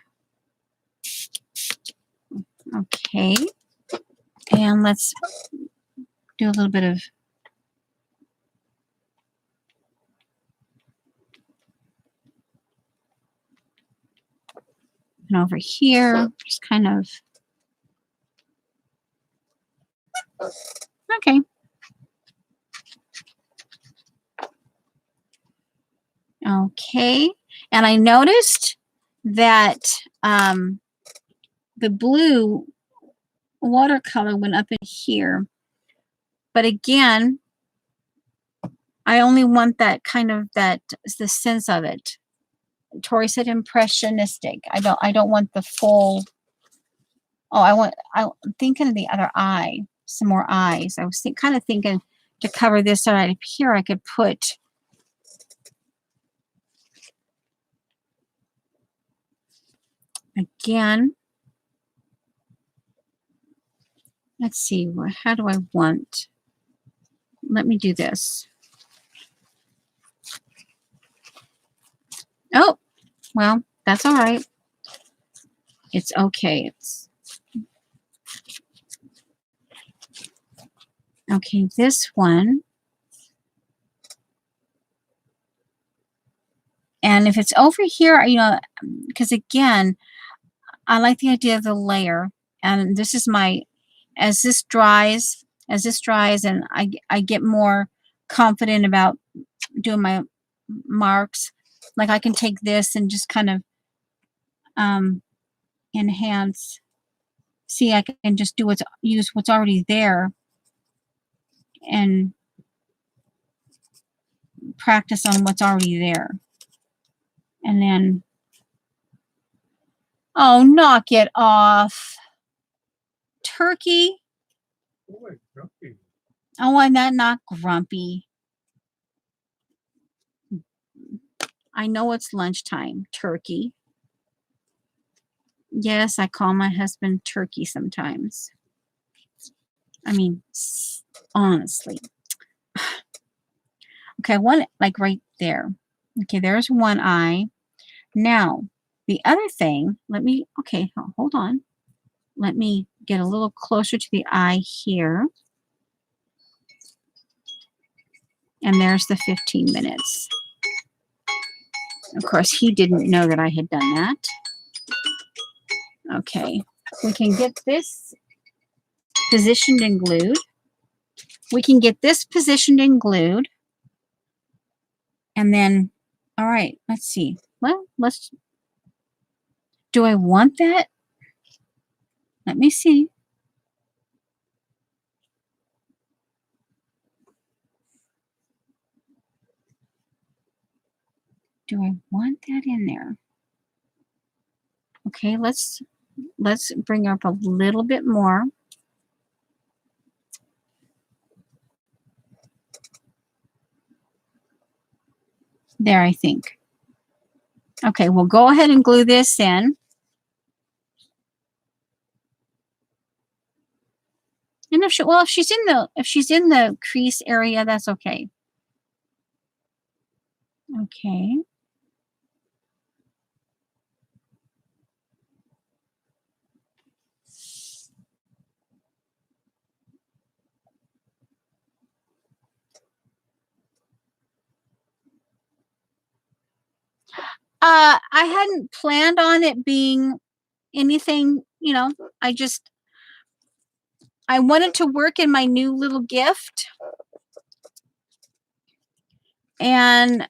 Okay, and let's do a little bit of and over here, just kind of. Okay. Okay, and I noticed that the blue watercolor went up in here, but again, I only want that kind of the sense of it. Tori said impressionistic. I don't want the full. Oh, I'm thinking of the other eye, some more eyes. I was kind of thinking to cover this right up here, I could put again. Let's see, how do I want? Let me do this. Oh, well, that's all right. It's okay. Okay, this one. And if it's over here, you know, because again, I like the idea of the layer. And this is as this dries, and I get more confident about doing my marks. Like I can take this and just kind of enhance. See, I can just use what's already there and practice on what's already there. And then, oh, knock it off. Turkey. Oh, I'm not grumpy. I know it's lunchtime, Turkey. Yes, I call my husband Turkey sometimes. I mean, honestly. Okay, I want it like right there. Okay, there's one eye. Now, the other thing, okay, hold on. Let me get a little closer to the eye here. And there's the 15 minutes. Of course, he didn't know that I had done that. Okay, we can get this positioned and glued. And then, all right, let's see. Well, do I want that? Let me see. Do I want that in there? Okay, let's bring up a little bit more. There, I think. Okay, we'll go ahead and glue this in. And if she's in the crease area, that's okay. Okay. I hadn't planned on it being anything, you know, I wanted to work in my new little gift. And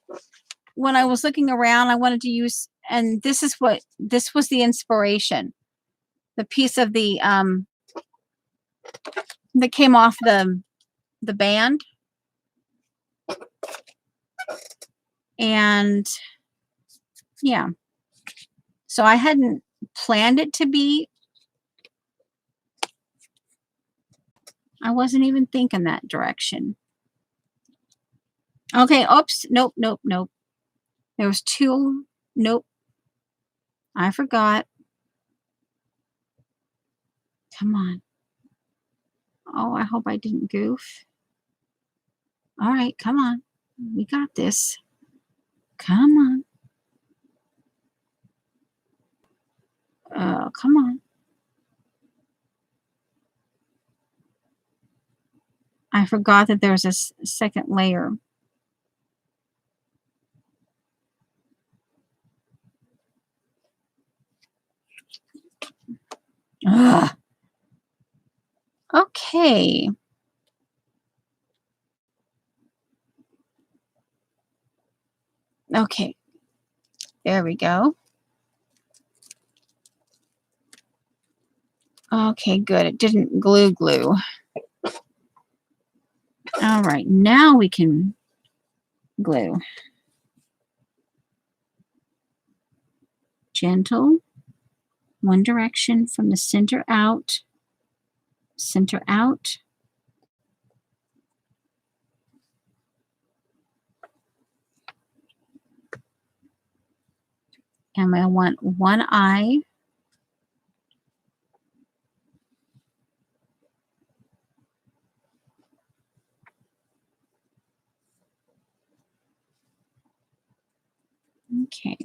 when I was looking around, I wanted to use, and this was the inspiration. The piece of the, that came off the band. And yeah, so I hadn't planned it to be. I wasn't even thinking that direction. Okay, oops, nope. There was two, nope. I forgot. Come on. Oh, I hope I didn't goof. All right, come on. We got this. Come on. Come on. I forgot that there's a second layer. Ugh. Okay. Okay. There we go. Okay, good. It didn't glue. All right, now we can glue. Gentle. One direction from the center out. Center out. And I want one eye. Okay.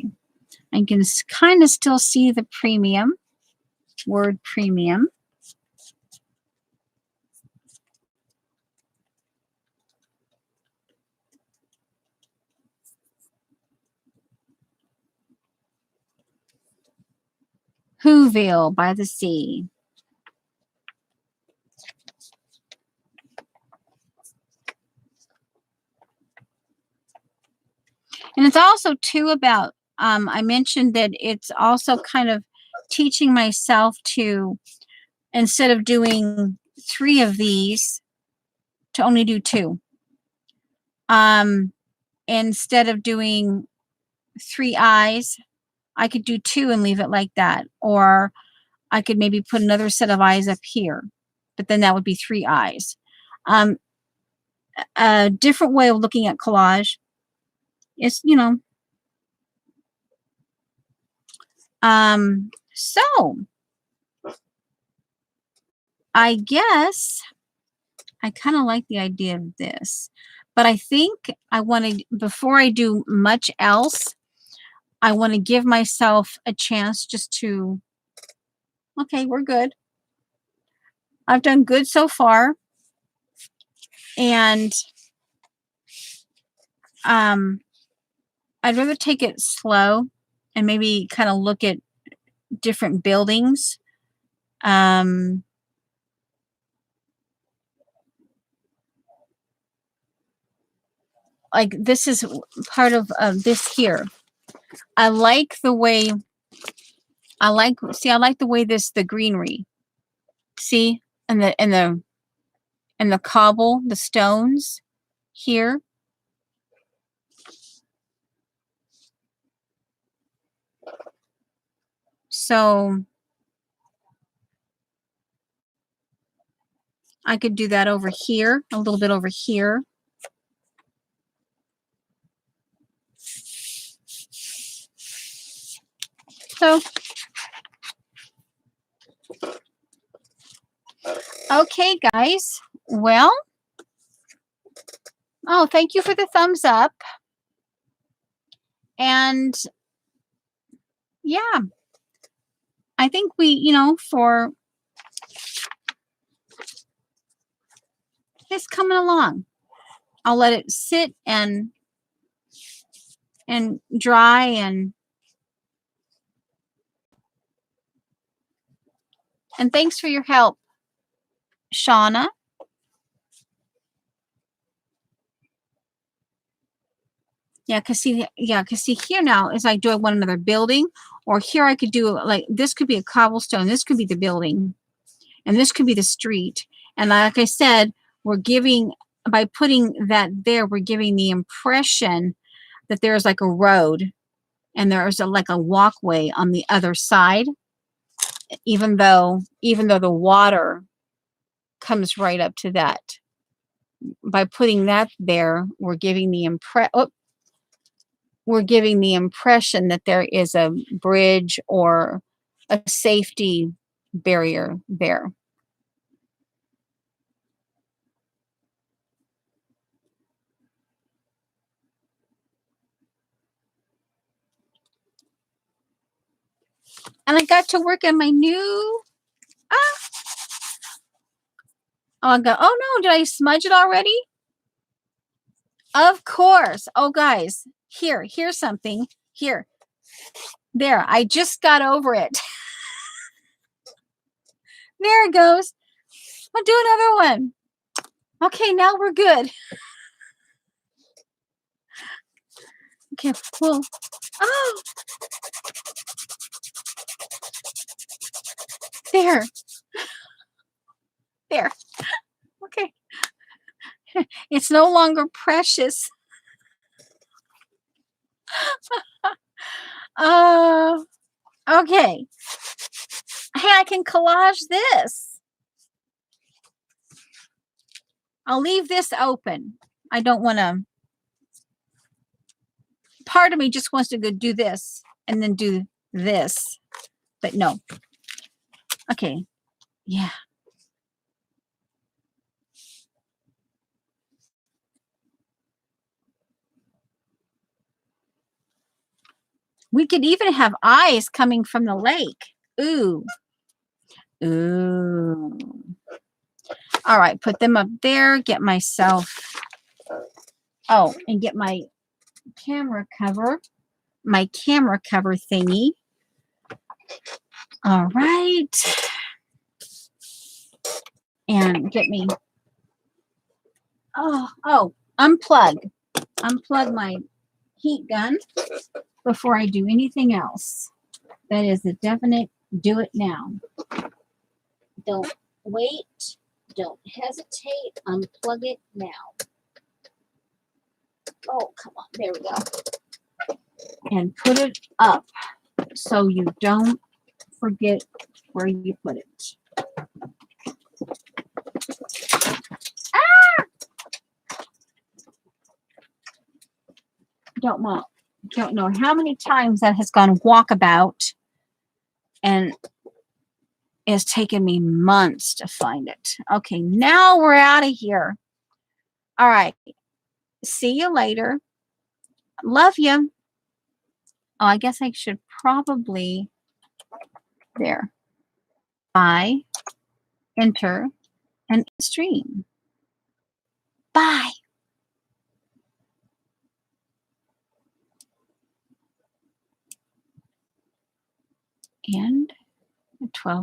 I can kind of still see the premium, word premium. Whoville by the sea. And it's also too about, I mentioned that it's also kind of teaching myself to, instead of doing 3 of these, to only do 2. Instead of doing 3 eyes, I could do 2 and leave it like that. Or I could maybe put another set of eyes up here, but then that would be 3 eyes. A different way of looking at collage is, so I guess I kind of like the idea of this, but I think I want to, before I do much else, I want to give myself a chance just to, okay, we're good. I've done good so far. And I'd rather take it slow and maybe kind of look at different buildings. Like this is part of this here. I like the way the greenery. See? And the cobble, the stones here. So I could do that over here, a little bit over here. So, okay, guys. Well, oh, thank you for the thumbs up. And yeah, I think we, for it's coming along. I'll let it sit and dry and thanks for your help, Shauna. Yeah, cause see here now is like, do I want another building, or here I could do like this could be a cobblestone, this could be the building, and this could be the street. And like I said, by putting that there, we're giving the impression that there's like a road and there's like a walkway on the other side, even though the water comes right up to that. By putting that there, we're giving the we're giving the impression that there is a bridge or a safety barrier there. And I got to work on my new, oh, I go, oh no, did I smudge it already? Of course. Oh, guys, here's something. Here. There, I just got over it. There it goes. I'll do another one. Okay, now we're good. Okay, well, oh, there. There. Okay. It's no longer precious. Okay. Hey, I can collage this. I'll leave this open. I don't want to. Part of me just wants to go do this and then do this, but no. Okay. Yeah. We could even have eyes coming from the lake. Ooh. Ooh. All right, put them up there. Get myself. Oh, and get my camera cover. My camera cover thingy. All right. And get me. Oh, unplug. Unplug my heat gun before I do anything else. That is a definite do it now. Don't wait. Don't hesitate. Unplug it now. Oh, come on. There we go. And put it up so you don't forget where you put it. Ah! Don't know how many times that has gone walkabout, and it's taken me months to find it. Okay, now we're out of here. All right. See you later. Love you. Oh, I guess I should probably there. I enter and stream. Bye. And 12.